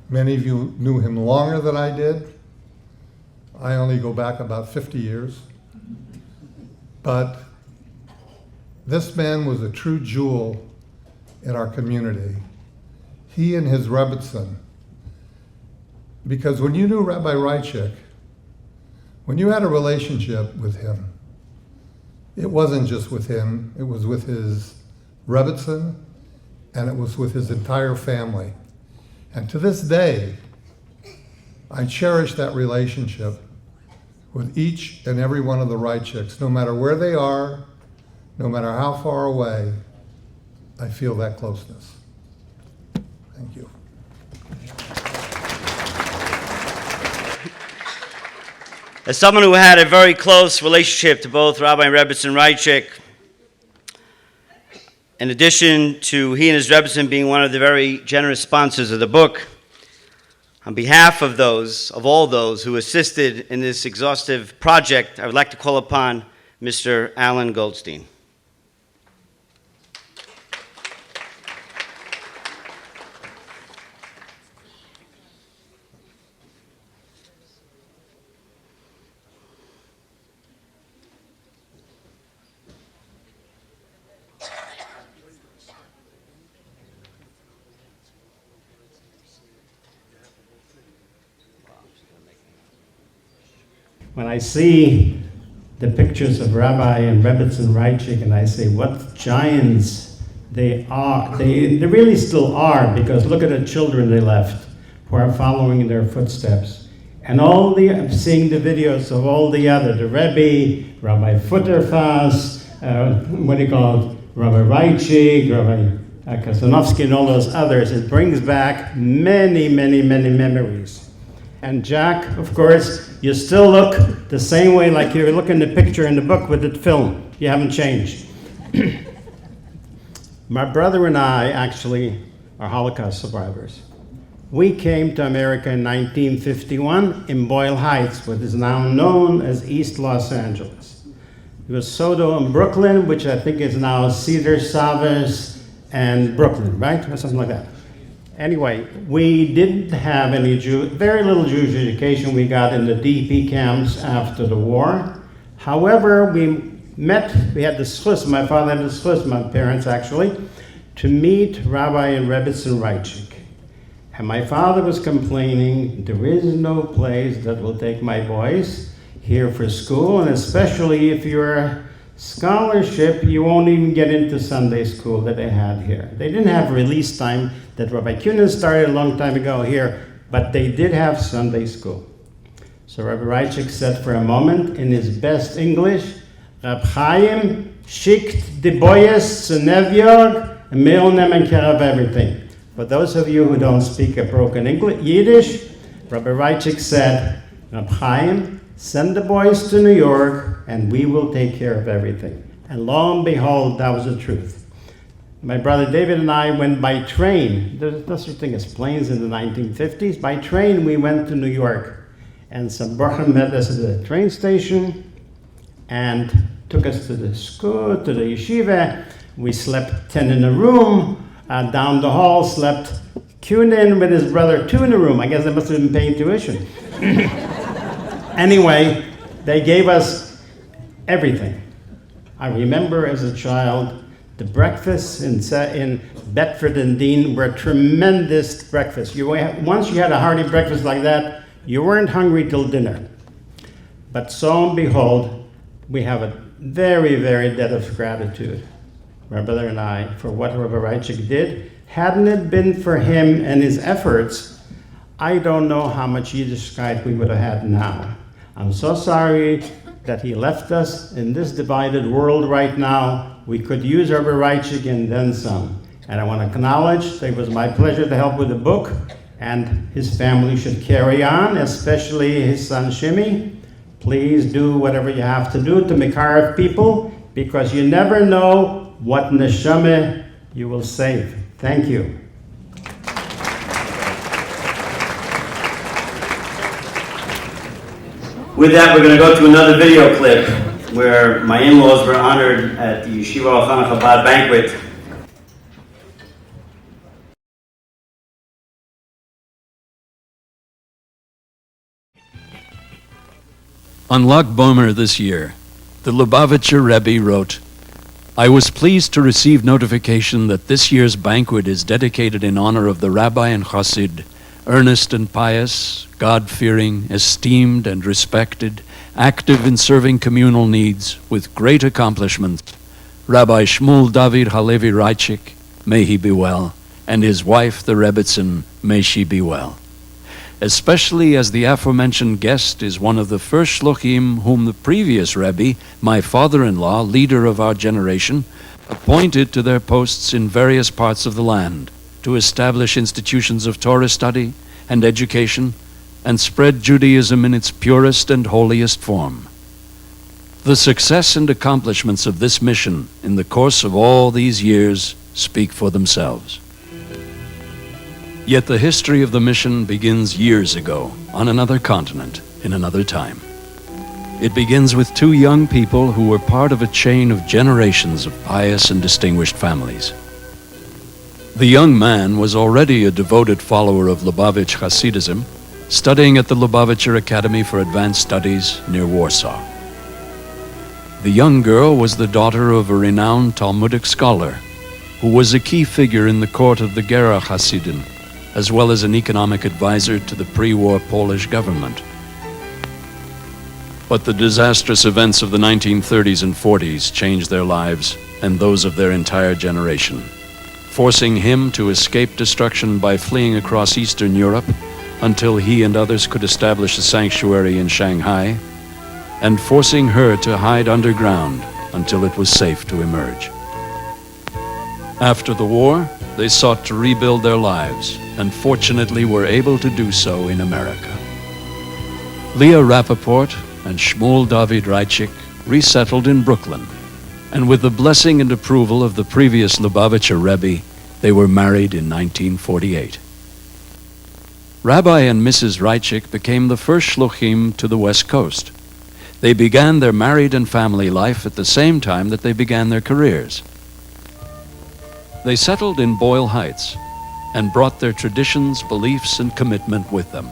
Many of you knew him longer than I did. I only go back about 50 years. But this man was a true jewel in our community. He and his Rebbitzin. Because when you knew Rabbi Raichik, when you had a relationship with him, it wasn't just with him, it was with his Rebbitzin, and it was with his entire family. And to this day, I cherish that relationship with each and every one of the Raichiks. No matter where they are, no matter how far away, I feel that closeness. Thank you. As someone who had a very close relationship to both Rabbi and Rebbitzin Raichik, in addition to he and his Rebbitzin being one of the very generous sponsors of the book, on behalf of all those who assisted in this exhaustive project, I would like to call upon Mr. Allan Goldstein. When I see the pictures of Rabbi and Rebbitzin Raichik, and I say, what giants they are. They really still are, because look at the children they left who are following in their footsteps. And I'm seeing the videos of all the Rebbe, Rabbi Futterfass, Rabbi Raichik, Rabbi Kasanovsky, and all those others. It brings back many, many, many memories. And Jack, of course, you still look the same way like you look in the picture in the book with the film. You haven't changed. My brother and I actually are Holocaust survivors. We came to America in 1951 in Boyle Heights, what is now known as East Los Angeles. It was Sodo and Brooklyn, which I think is now Cedar, Savas, and Brooklyn, right? Or something like that. Anyway, we didn't have very little Jewish education we got in the DP camps after the war. However, we had the schus, my father had the schus, my parents actually, to meet Rabbi and Rebbitzin Raichik. And my father was complaining, there is no place that will take my boys here for school, and especially if you're a scholarship, you won't even get into Sunday school that they had here. They didn't have release time that Rabbi Kunin started a long time ago here, but they did have Sunday school. So Rabbi Raichik said for a moment in his best English, Rab Chaim schickt die boys zu Nevyog, and we'll nehmen care of everything. For those of you who don't speak a broken English, Yiddish, Rabbi Raichik said, Rab Chaim, send the boys to New York, and we will take care of everything. And lo and behold, that was the truth. My brother David and I went by train. There's no such thing as planes in the 1950s. By train, we went to New York. And some Baruch met us at the train station and took us to the school, to the yeshiva. We slept 10 in a room. Down the hall slept Kunin with his brother, 2 in a room. I guess they must have been paying tuition. Anyway, they gave us everything. I remember as a child, the breakfasts in Bedford and Dean were tremendous breakfasts. Once you had a hearty breakfast like that, you weren't hungry till dinner. But so and behold, we have a very, very debt of gratitude, my brother and I, for what Rabbi Raichik did. Hadn't it been for him and his efforts, I don't know how much Yiddishkeit we would have had now. I'm so sorry that he left us in this divided world right now. We could use Rabbi Raichik and then some. And I want to acknowledge that it was my pleasure to help with the book, and his family should carry on, especially his son Shimi. Please do whatever you have to do to Mikar people, because you never know what neshama you will save. Thank you. With that, we're going to go to another video clip where my in-laws were honored at the Yeshiva Chabad banquet. On Lag Bomer this year, the Lubavitcher Rebbe wrote, "I was pleased to receive notification that this year's banquet is dedicated in honor of the Rabbi and Chassid, earnest and pious, God-fearing, esteemed and respected, active in serving communal needs, with great accomplishments, Rabbi Shmuel David HaLevi Raichik, may he be well, and his wife, the Rebbitzin, may she be well. Especially as the aforementioned guest is one of the first shluchim whom the previous Rebbe, my father-in-law, leader of our generation, appointed to their posts in various parts of the land to establish institutions of Torah study and education and spread Judaism in its purest and holiest form. The success and accomplishments of this mission in the course of all these years speak for themselves. Yet the history of the mission begins years ago, on another continent, in another time. It begins with two young people who were part of a chain of generations of pious and distinguished families. The young man was already a devoted follower of Lubavitch Hasidism, studying at the Lubavitcher Academy for Advanced Studies near Warsaw. The young girl was the daughter of a renowned Talmudic scholar, who was a key figure in the court of the Gera Hasidim, as well as an economic advisor to the pre-war Polish government. But the disastrous events of the 1930s and 40s changed their lives and those of their entire generation, forcing him to escape destruction by fleeing across Eastern Europe until he and others could establish a sanctuary in Shanghai, and forcing her to hide underground until it was safe to emerge. After the war, they sought to rebuild their lives, and fortunately were able to do so in America. Leah Rappaport and Shmuel David Raichik resettled in Brooklyn, and with the blessing and approval of the previous Lubavitcher Rebbe, they were married in 1948. Rabbi and Mrs. Raichik became the first shluchim to the West Coast. They began their married and family life at the same time that they began their careers. They settled in Boyle Heights and brought their traditions, beliefs, and commitment with them.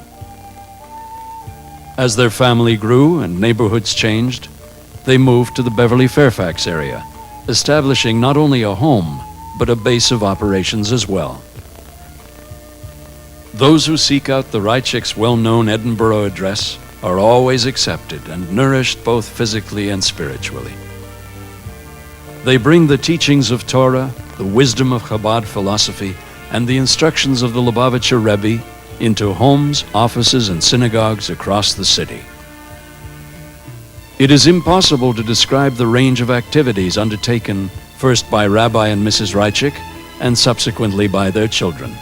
As their family grew and neighborhoods changed, they moved to the Beverly Fairfax area, establishing not only a home, but a base of operations as well. Those who seek out the Raichik's well-known Edinburgh address are always accepted and nourished both physically and spiritually. They bring the teachings of Torah, the wisdom of Chabad philosophy, and the instructions of the Lubavitcher Rebbe into homes, offices, and synagogues across the city. It is impossible to describe the range of activities undertaken first by Rabbi and Mrs. Raichik and subsequently by their children.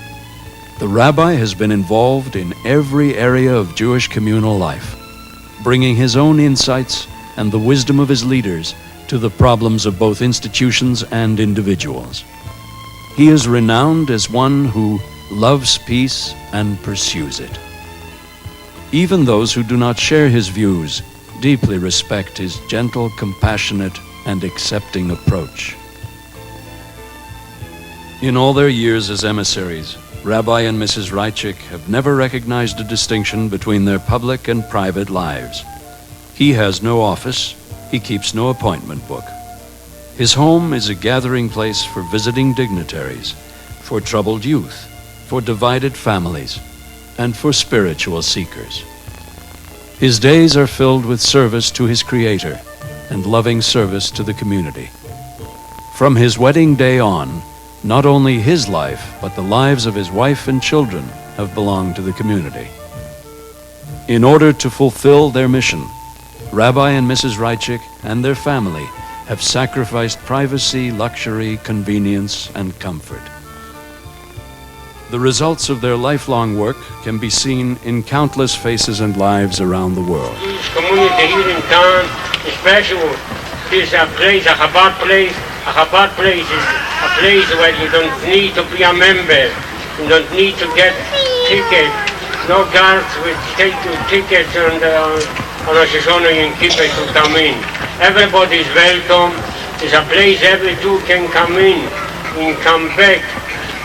The Rabbi has been involved in every area of Jewish communal life, bringing his own insights and the wisdom of his leaders to the problems of both institutions and individuals. He is renowned as one who loves peace and pursues it. Even those who do not share his views deeply respect his gentle, compassionate, and accepting approach. In all their years as emissaries, Rabbi and Mrs. Raichik have never recognized a distinction between their public and private lives. He has no office. He keeps no appointment book. His home is a gathering place for visiting dignitaries, for troubled youth, for divided families, and for spiritual seekers. His days are filled with service to his Creator and loving service to the community. From his wedding day on, not only his life, but the lives of his wife and children have belonged to the community. In order to fulfill their mission, Rabbi and Mrs. Raichik and their family have sacrificed privacy, luxury, convenience, and comfort. The results of their lifelong work can be seen in countless faces and lives around the world. Community here in town, especially this place, a Chabad place. A Chabad place is a place where you don't need to be a member. You don't need to get tickets. No guards will take your tickets and on Rosh Hashanah in Kippur to come in. Everybody is welcome. It's a place every Jew can come in and come back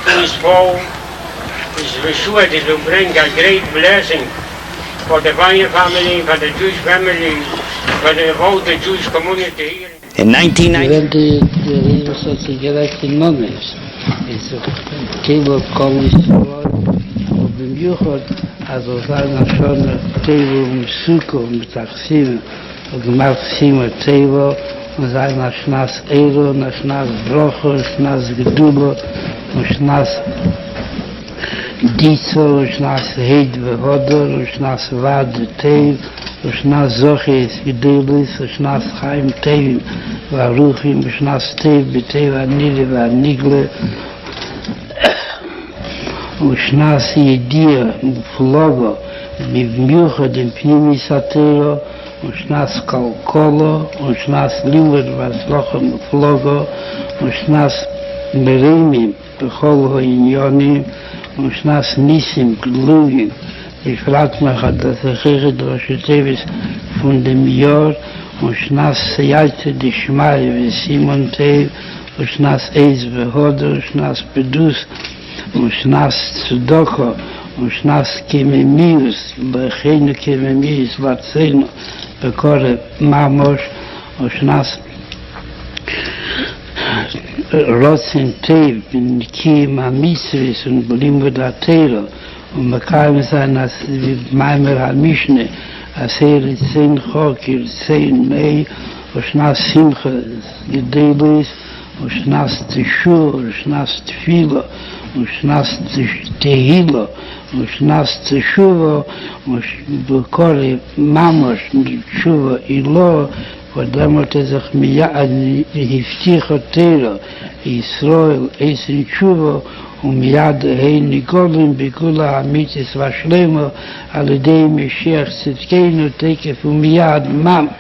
to his home. It's sure it will bring a great blessing for the Bayer family, for the Jewish family, for the whole Jewish community here. In 1990, אז עוזר נשון טייבו מסוכו מתחסים וגמר סימו טייבו וזר נשנס אירו, נשנס ברוכו, נשנס גדולו ונשנס דיצו, ונשנס היד והודו, ונשנס ועד טייב ונשנס זוכי גדולוס, ונשנס חיים טייבים והרוחים, ונשנס טייב בטייב הנילי והניגלה ושנס ידיע מפלוגו במיוחד עם פנימי סתירו ושנס קלקולו ושנס לימוד והצלחה מפלוגו ושנס מרימים בכל העניונים ושנס ניסים גלויים בפרט מחדשת ראשי טבעס פון dem Jahr ושנס סייעתא דשמיא וסימון טייב ושנס עז והודו ושנס פדוס ושנס צדוקו, ושנס כממיוס, בכינו כממיוס לצנו, בקורא ממוש, ושנס רוצן טייב, בנקים המצווס ובלימוד התורה, ומקיים זן מיימר המשנה, עשר רצין חוק, רצין מי, ושנס שמחה גדלוס, ושנס תשור, ושנס תפילו, ושנס תהילו, ושנס תשובו, ובקורא ממש תשובו אילו, ודמות זך מיד הבטיח תורה, ישראל עשרים תשובו, ומיד הם נגולים בכל האמיתיס והשלמו, על ידי משיח צדקנו תקף ומיד ממש.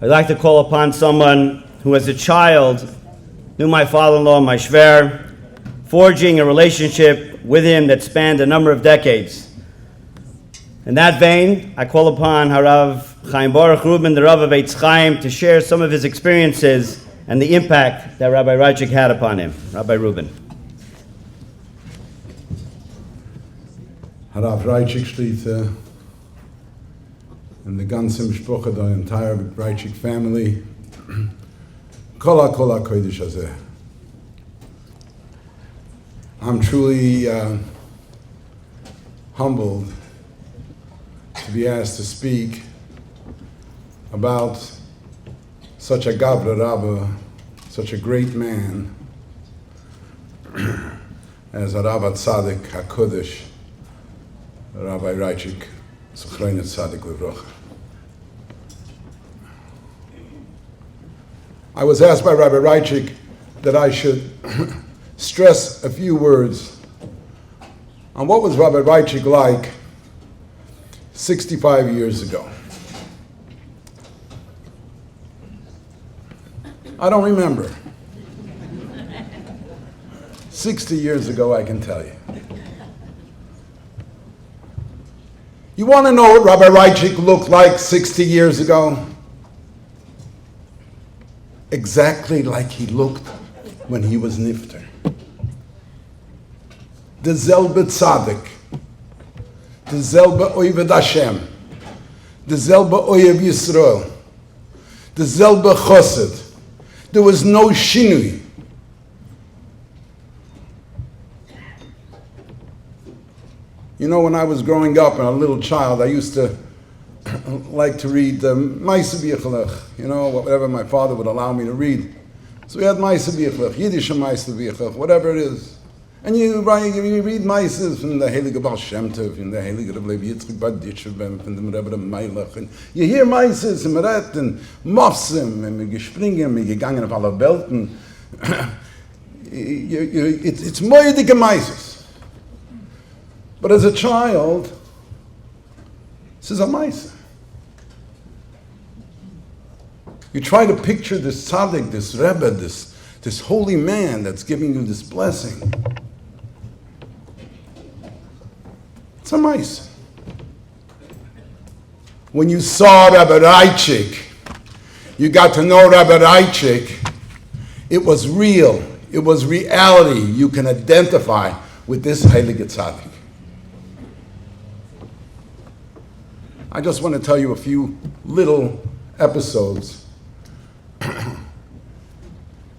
I'd like to call upon someone who as a child knew my father-in-law, my shver, forging a relationship with him that spanned a number of decades. In that vein, I call upon Harav Chaim Baruch Rubin, the Rav of Eitz Chaim, to share some of his experiences and the impact that Rabbi Raichik had upon him. Rabbi Rubin. Harav Raichik Shlita and the Ganz Mishpocha, the entire Raichik family. Kola Kodesh Hazeh. I'm truly humbled to be asked to speak about such a Gavra Rabba, such a great man as a Rabbi Tzaddik HaKodesh, Rabbi Raichik, Zuchreinet Tzaddik Livrocha. I was asked by Rabbi Raichik that I should stress a few words on what was Rabbi Raichik like 65 years ago. I don't remember. 60 years ago, I can tell you. You want to know what Rabbi Raichik looked like 60 years ago? Exactly like he looked when he was nifter. The Zelbe Tzaddik, the Zelbe Oyved Hashem, the Zelbe Oyev Yisrael, the Zelbe Chosed. There was no shinui. You know, when I was growing up and a little child, I used to like to read Maise B'Yichelech, you know, whatever my father would allow me to read. So we had Maise B'Yichelech, Yiddish Maise B'Yichelech, whatever it is. And you read Maises from the Heilige Baal Shem Tov, from the Heilige Rebbe Yitzchak Baditschevem, from the Rebbe Meilach, and you hear Maises, and Meret, and Mofsim, and wir gespringen, wir gegangen auf alle Welten. It's moedige Maises. But as a child, this is a Maise. You try to picture this tzaddik, this Rebbe, this holy man that's giving you this blessing. It's a Maise. when you saw Rabbi Raichik, you got to know Rabbi Raichik, it was real. It was reality. You can identify with this Heilige Tzaddik. I just want to tell you a few little episodes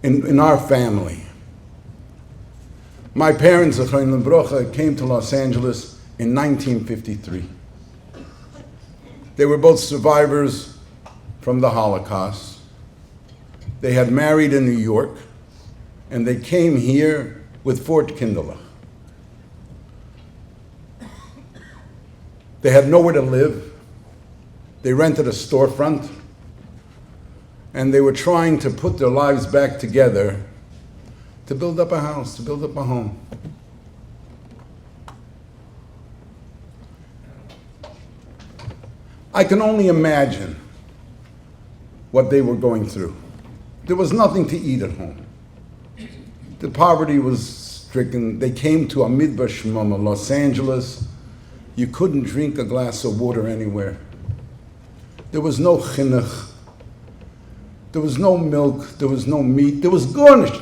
in our family. My parents, Chaim Baruch, came to Los Angeles in 1953. They were both survivors from the Holocaust. They had married in New York, and they came here with 4 Kinderlach. They had nowhere to live. They rented a storefront, and they were trying to put their lives back together to build up a house, to build up a home. I can only imagine what they were going through. There was nothing to eat at home. The poverty was stricken. They came to a Midbar Shmama, Los Angeles. You couldn't drink a glass of water anywhere. There was no chinuch. There was no milk. There was no meat. There was garnish.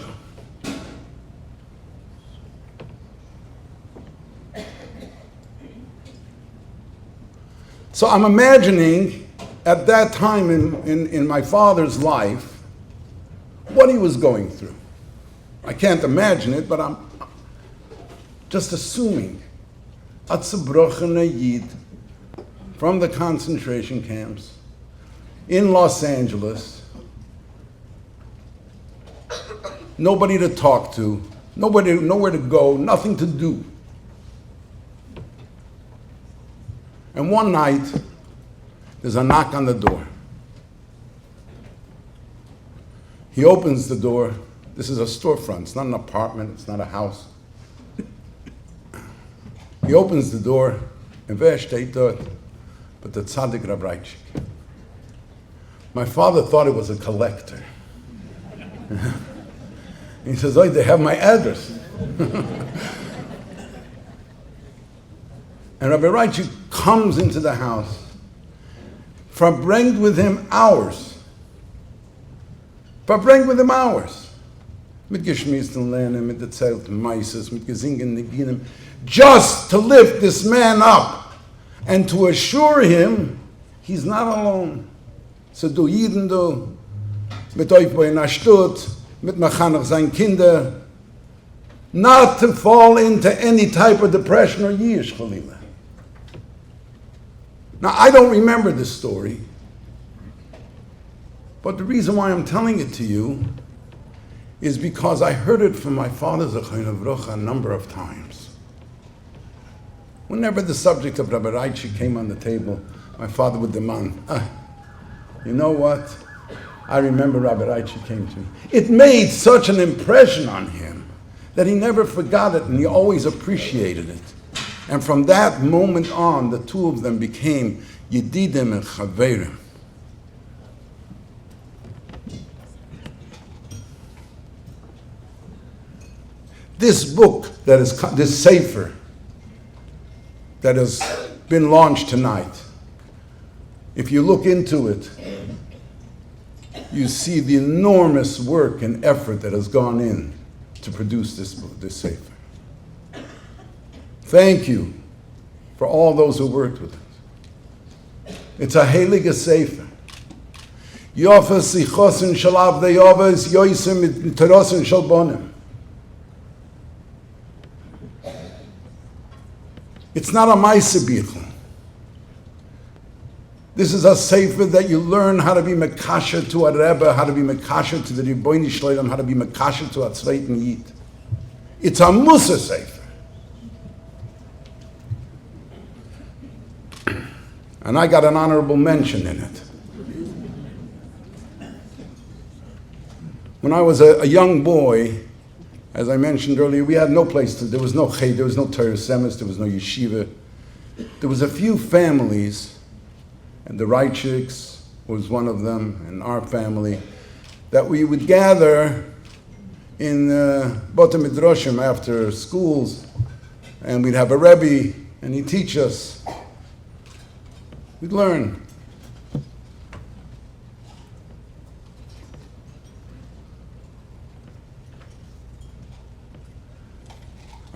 So I'm imagining at that time in my father's life what he was going through. I can't imagine it, but I'm just assuming. Atzabrochen Yid from the concentration camps in Los Angeles, nobody to talk to, nowhere to go, nothing to do. And one night, there's a knock on the door. He opens the door. This is a storefront. It's not an apartment. It's not a house. He opens the door, and wer steht dort? But the tzaddik Rabbi Raichik. My father thought it was a collector. He says, "Oh, they have my address." And Rabbi Raichik comes into the house, verbringt with him hours. Verbringt with him hours. Mit geschmissen lernen, mit erzählt Meises, mit gesingen Neginem, just to lift this man up and to assure him he's not alone. So du Jiden du, mit euch bei einer Stutt, mit Machanach sein Kinder, not to fall into any type of depression or yish, Chalila. Now, I don't remember this story, but the reason why I'm telling it to you is because I heard it from my father, Zaklikowski, a number of times. Whenever the subject of Rabbi Raichik came on the table, my father would demand, you know what? I remember Rabbi Raichik came to me. It made such an impression on him that he never forgot it, and he always appreciated it. And from that moment on, the two of them became Yedidim and Chaverim. This book, this sefer, that has been launched tonight, if you look into it, you see the enormous work and effort that has gone in to produce this book, this sefer. Thank you for all those who worked with it. It's a heilige sefer. Yofa sichosin shalav deyovas yoisim terosin shalbonim. It's not a ma'aseh. This is a sefer that you learn how to be mekasher to a Rebbe, how to be mekasher to the Rebbeinu Shloim, how to be mekasher to a Tzreiten Yid. It's a Musa sefer. And I got an honorable mention in it. When I was a young boy, as I mentioned earlier, we had no place to, there was no chay, there was no Torah Semis, there was no yeshiva. There was a few families, and the Raichiks was one of them, and our family, that we would gather in Bota Midrashim after schools, and we'd have a Rebbe, and he'd teach us. We'd learn.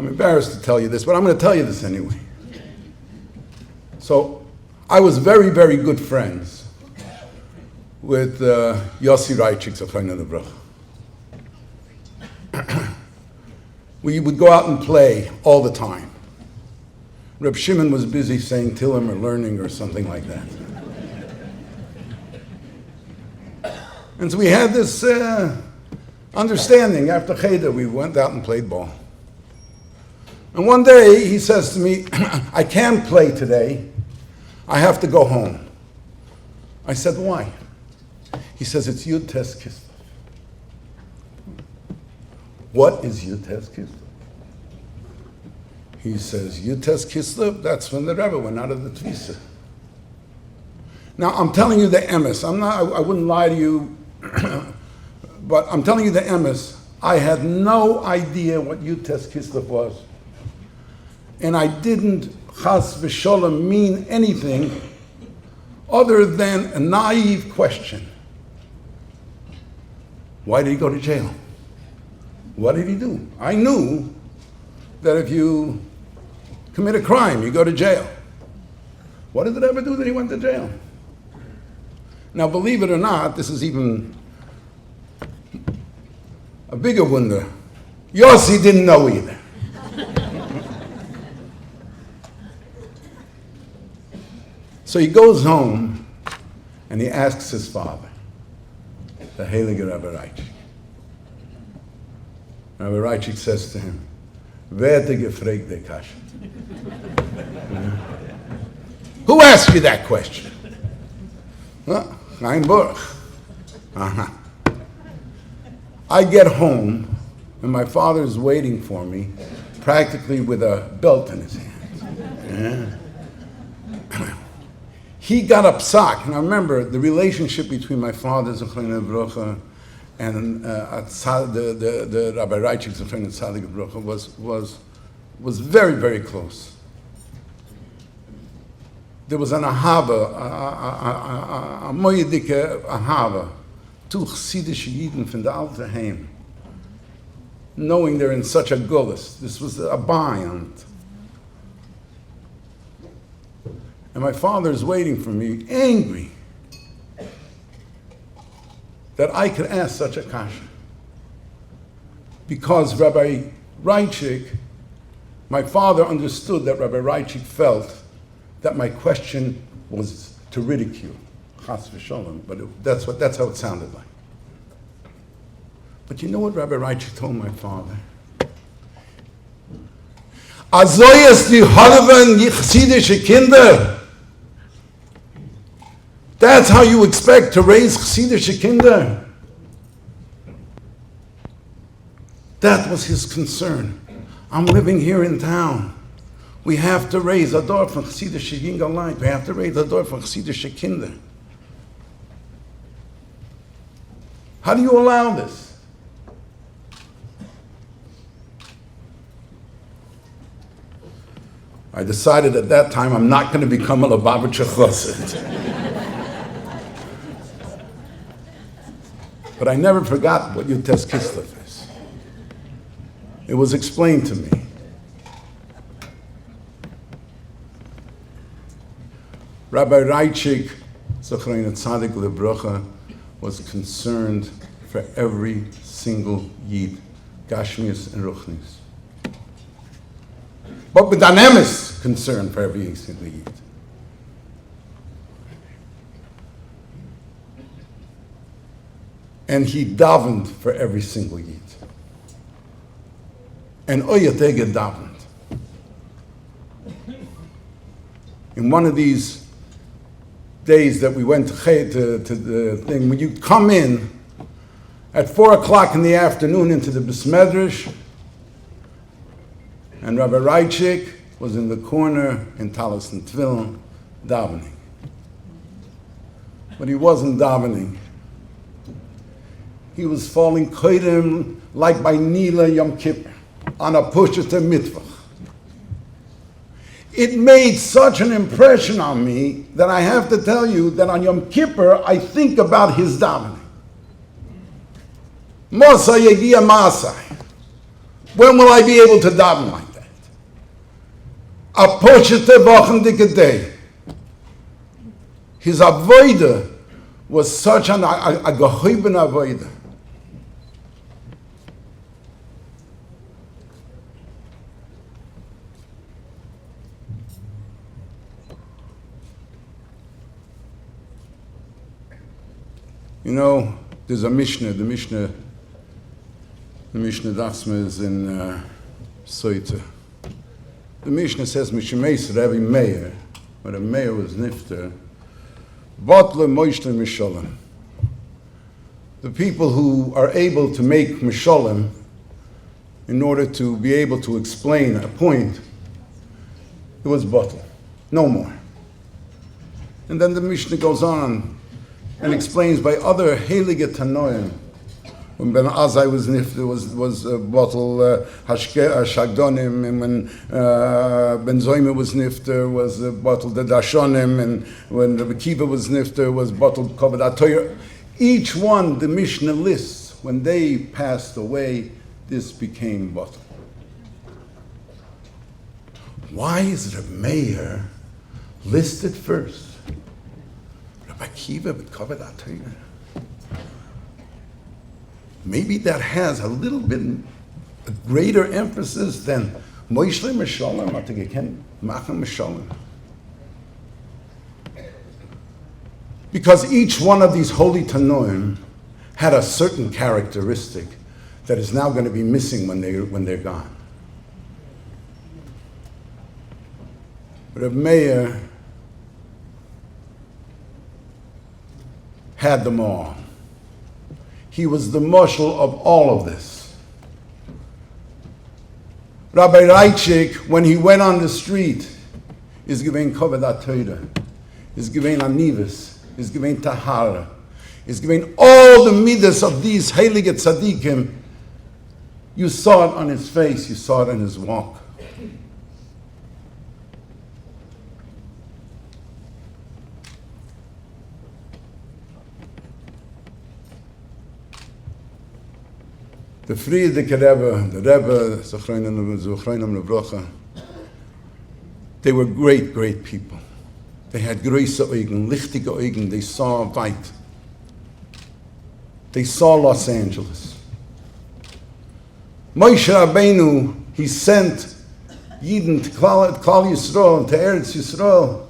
I'm embarrassed to tell you this, but I'm going to tell you this anyway. So I was very, very good friends with Yossi Raichik, Zaklikowski Baruch. We would go out and play all the time. Rabbi Shimon was busy saying Tillim or learning or something like that. And so we had this understanding. After Cheder, we went out and played ball. And one day he says to me, I can't play today. I have to go home. I said, why? He says, it's Yud Tes Kislev. What is Yud Tes Kislev? He says, Yud Tes Kislev, that's when the Rebbe went out of the Tvisa. Now, I'm telling you the emes. I wouldn't lie to you, but I'm telling you the emes. I had no idea what Yud Tes Kislev was. And I didn't, chas v'sholem, mean anything other than a naive question. Why did he go to jail? What did he do? I knew that if you commit a crime, you go to jail. What did it ever do that he went to jail? Now, believe it or not, this is even a bigger wonder. Yossi didn't know either. So he goes home and he asks his father, the HaLevi Rabbi Raichik. Rabbi Raichik says to him, Wer hat gefragt die Kasche? Who asked you that question? Chaim Baruch. I get home and my father is waiting for me, practically with a belt in his hand. He got upset, and I remember the relationship between my father, Zaklikowski Baruch, and the Rabbi Raichik, Zaklikowski Baruch, was very, very close. There was an ahava, a moyedike ahava, to Chassidische Yidden from the Alte Heim, knowing they're in such a gullus. This was a bind. And my father is waiting for me, angry that I could ask such a kasha. Because Rabbi Raichik, my father understood that Rabbi Raichik felt that my question was to ridicule, chas v'sholem, but that's how it sounded like. But you know what Rabbi Raichik told my father? Azoyes die halven chassidische Kinder. That's how you expect to raise chassidische Kinder. That was his concern. I'm living here in town. We have to raise a dor from chassidische Kinder. We have to raise a dor from chassidische Kinder. How do you allow this? I decided at that time I'm not going to become a Lubavitcher Chassid. But I never forgot what Yud Tes Kislev is. It was explained to me. Rabbi Raichik, Zochrein Tzadik Lebrocha, was concerned for every single Yid, Gashmius and Ruchnis. But with Danemis, concern for every single Yid. And he davened for every single Yid. And Oyatege davened. In one of these days that we went to the thing, when you come in at 4 o'clock in the afternoon into the Besmedrish, and Rabbi Raichik was in the corner in Talis and Tefillin davening. But he wasn't davening. He was falling koidem like by Nila Yom Kippur on a Pushta Mitvach. It made such an impression on me that I have to tell you that on Yom Kippur I think about his davening. Mosa Yegia Masai. When will I be able to daven like that? a pochete wochendike day. His avoida was such a gehoiben avoida. You know, there's a Mishnah, the Mishnah Dachsma is in Soite. The Mishnah says, Mishemeis Rabbi Meir, when a mayor was nifter, Botle Moishle Misholem. The people who are able to make Misholem in order to be able to explain a point, it was bottle, no more. And then the Mishnah goes on and explains by other Heilige Tanoim. When Ben Azai was nifter, was bottle Shagdonim, and when Ben Zoyme was nifter, was bottle the Dashonim, and when Rabbi Kiva was nifter, was bottle Chabad HaTorah. Each one, the Mishnah lists, when they passed away, this became bottle. Why is the mayor listed first? Rabbi Kiva with Chabad HaTorah. Maybe that has a little bit a greater emphasis than Moishle Meshalem, Machem Meshalem. Because each one of these holy Tanoim had a certain characteristic that is now going to be missing when they're gone. Reb Meir had them all. He was the marshal of all of this. Rabbi Raichik, when he went on the street, is giving Chabad HaTorah, is giving Anivus, is giving Tahara, is giving all the midas of these Heilige Tzadikim. You saw it on his face, you saw it in his walk. The Friedrich Rebbe, the Rebbe, Zochreinam Lebrocha, they were great, great people. They had große Augen, lichtige Augen, they saw weit. They saw Los Angeles. Moshe Rabbeinu, he sent Yidden to Klal Yisrael, to Eretz Yisrael,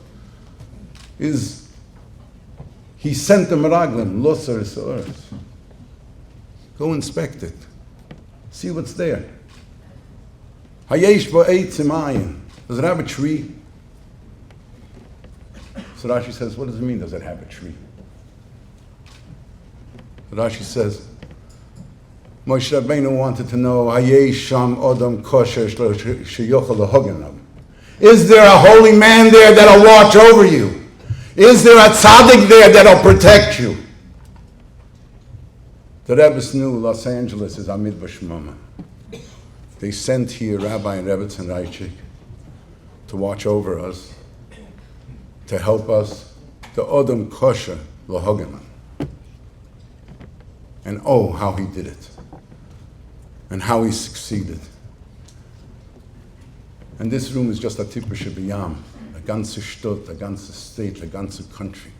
he sent them Raglim, Loser Soros. Go inspect it. See what's there. Hayesh bo'etz imayin. Does it have a tree? So Rashi says, what does it mean, does it have a tree? Rashi says, Moshe Rabbeinu wanted to know, Hayesh sham odam kosher sheyochel lahoganav. Is there a holy man there that'll watch over you? Is there a tzaddik there that'll protect you? The Rebbe's knew Los Angeles is Amid Bashmama. They sent here Rabbi and Rabbi Shimon Raichik to watch over us, to help us, the Odom Kosher Lahogaman. And oh, how he did it. And how he succeeded. And this room is just a typische Biyam, a ganze Stadt, a ganze state, a ganze country.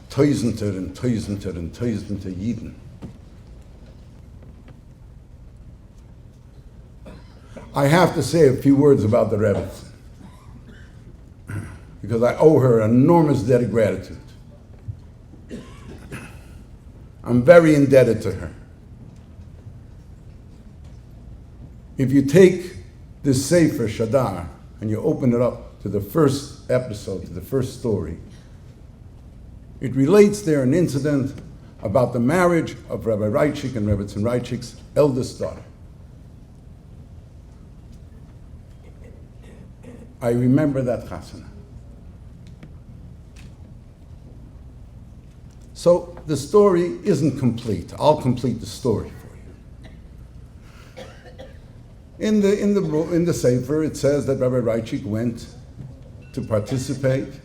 Tausender and Tausender and Tausender Yidden. I have to say a few words about the Rebbe, because I owe her an enormous debt of gratitude. I'm very indebted to her. If you take this Sefer Shadar and you open it up to the first episode, to the first story, it relates there an incident about the marriage of Rabbi Raichik and Rabbi Shimon Raichik's eldest daughter. I remember that chasana. So the story isn't complete. I'll complete the story for you. In the Sefer, it says that Rabbi Raichik went to participate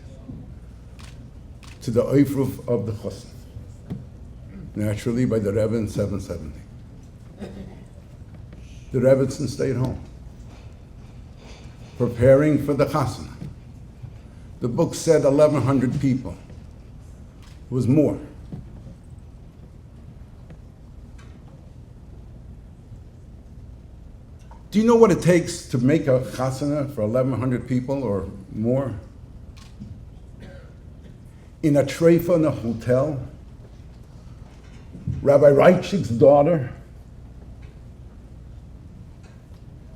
to the Avrohom of the Chosn, naturally by the Rebbe in 770. The Rebbetzin stayed home. preparing for the chasana. The book said 1,100 people. It was more. Do you know what it takes to make a chasana for 1,100 people or more? In a treifa in a hotel, Rabbi Raichik's daughter,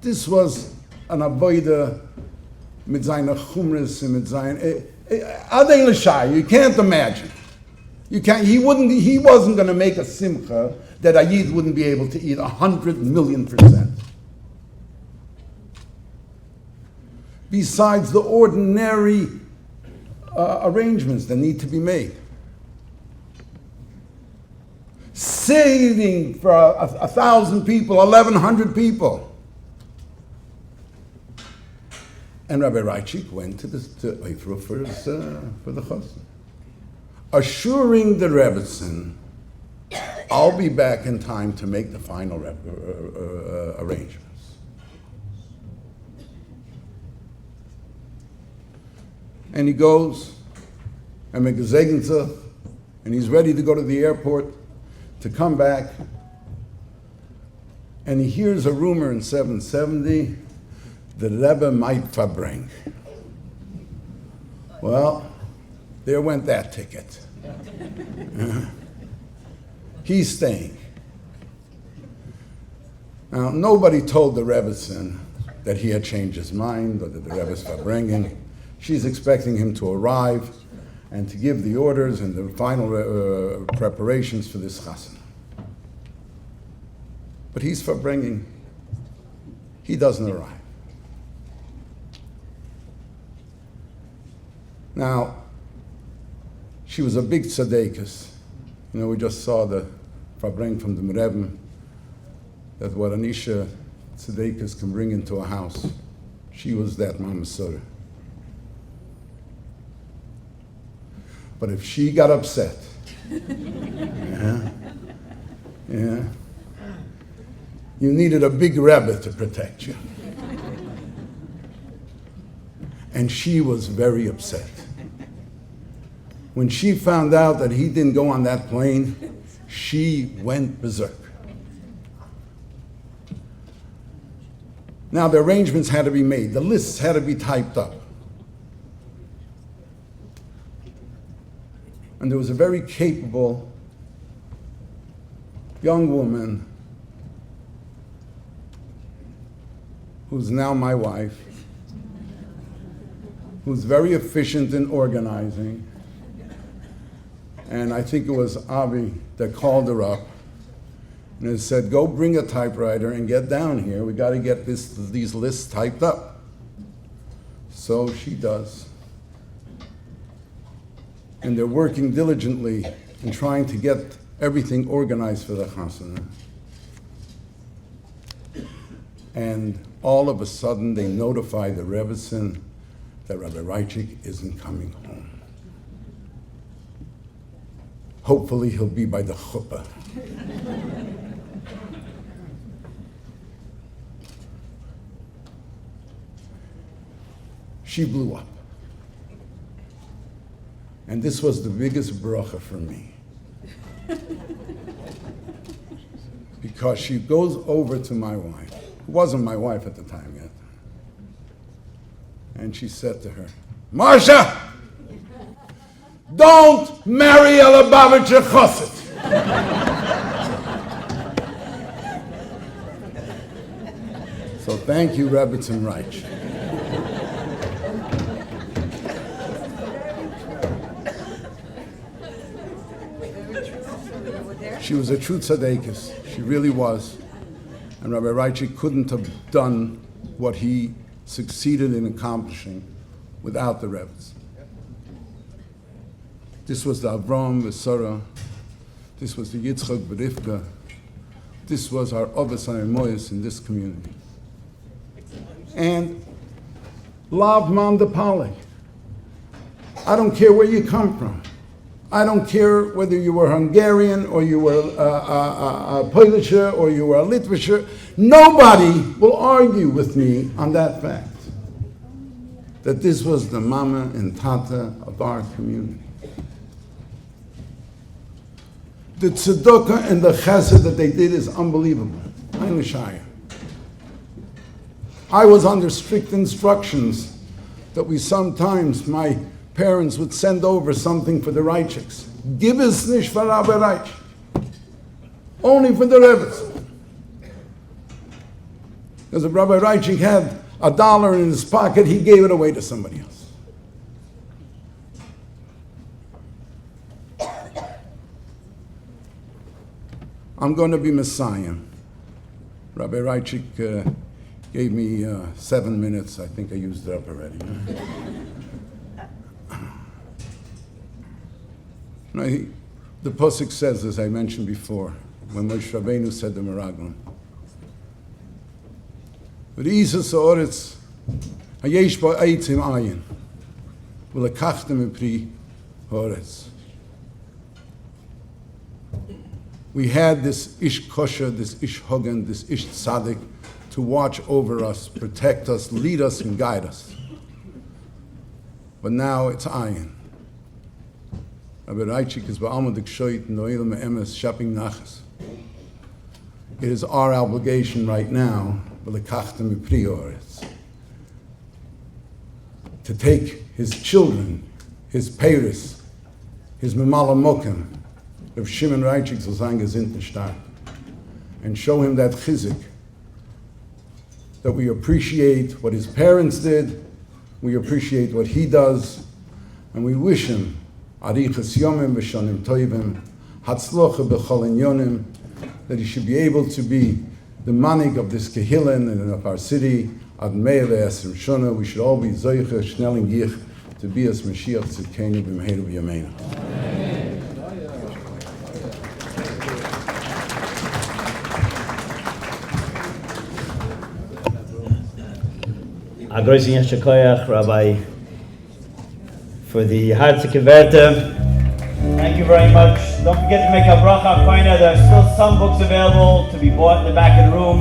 this was an avoida mit seiner chumris and mit sein adei l'shai. You can't imagine. You can't. He wasn't going to make a simcha that a yid wouldn't be able to eat 100,000,000%. Besides the ordinary arrangements that need to be made. Saving for 1,000 people, 1,100 people. And Rabbi Raichik went to Avrohom for the chassan, assuring the Rebbetzin, I'll be back in time to make the final arrangements. And he goes, and and he's ready to go to the airport to come back. And he hears a rumor in 770 the Rebbe might verbring. Well, there went that ticket. He's staying. Now, nobody told the Rebbetzin that he had changed his mind or that the Rebbe's verbringing. She's expecting him to arrive and to give the orders and the final preparations for this chasana. But he's verbringing. He doesn't arrive. Now, she was a big tzaddikus. You know, we just saw the verbring from the Menachem, that what an isha tzaddikus can bring into a house. She was that mamasura. But if she got upset, you needed a big Rebbe to protect you. And she was very upset. When she found out that he didn't go on that plane, she went berserk. Now the arrangements had to be made. The lists had to be typed up. And there was a very capable young woman who's now my wife, who's very efficient in organizing. And I think it was Avi that called her up and said, go bring a typewriter and get down here. We got to get these lists typed up. So she does. And they're working diligently in trying to get everything organized for the chasana. And all of a sudden they notify the Rebbetzin that Rabbi Raichik isn't coming home. Hopefully he'll be by the chuppah. She blew up. And this was the biggest bracha for me. Because she goes over to my wife, who wasn't my wife at the time yet, and she said to her, Moshe, don't marry a Lubavitcher chassid. So thank you, Rabbi Shimon Raichik. She was a true tzaddikus. She really was. And Rabbi Raichik couldn't have done what he succeeded in accomplishing without the Rebbe's. This was the Avrohom, the Sarah. This was the Yitzchak, Berivka. This was our Avos HaEmoyos in this community. And Lav Man de Pale. I don't care where you come from. I don't care whether you were Hungarian or you were a Polisher or you were a Litvisher. Nobody will argue with me on that fact. that this was the mama and tata of our community. The tzedakah and the chesed that they did is unbelievable. I was under strict instructions that my parents would send over something for the Raichiks. Give us nish for Rabbi Raichik. Only for the Rebbe's. Because if Rabbi Raichik had $1 in his pocket, he gave it away to somebody else. I'm going to be Messiah. Rabbi Raichik gave me 7 minutes. I think I used it up already. The Pasuk says, as I mentioned before, when Moshe Rabbeinu said the Meraglim, V'ri'isas ha'oretz hayesh bo eitzim ayin v'lekachtem mipri ha'oretz. We had this ish kosher, this ish hogan, this ish tzaddik to watch over us, protect us, lead us, and guide us. But now it's ayin. Rabbi Raichik is ba'almadik shoyt no'il me'emes shaping nachas. It is our obligation right now to take his children, his peiris, his memala mokim, Rabbi Shimon Raichik Zosang Gezinten stark, and show him that chizik, that we appreciate what his parents did, we appreciate what he does, and we wish him arichas yomim v'shanim toivim, hatzlocha b'chol inyonim, that he should be able to be the manig of this kehillen and of our city. Ad mei ve'esrim shona, we should all be zoiche, shnel and gich, to be as Mashiach tzidkenu b'meiru b'yameinu. Agroisin Yeshikoyach, Rabbi, for the heartike werte. Thank you very much. Don't forget to make a bracha koina. There are still some books available to be bought in the back of the room.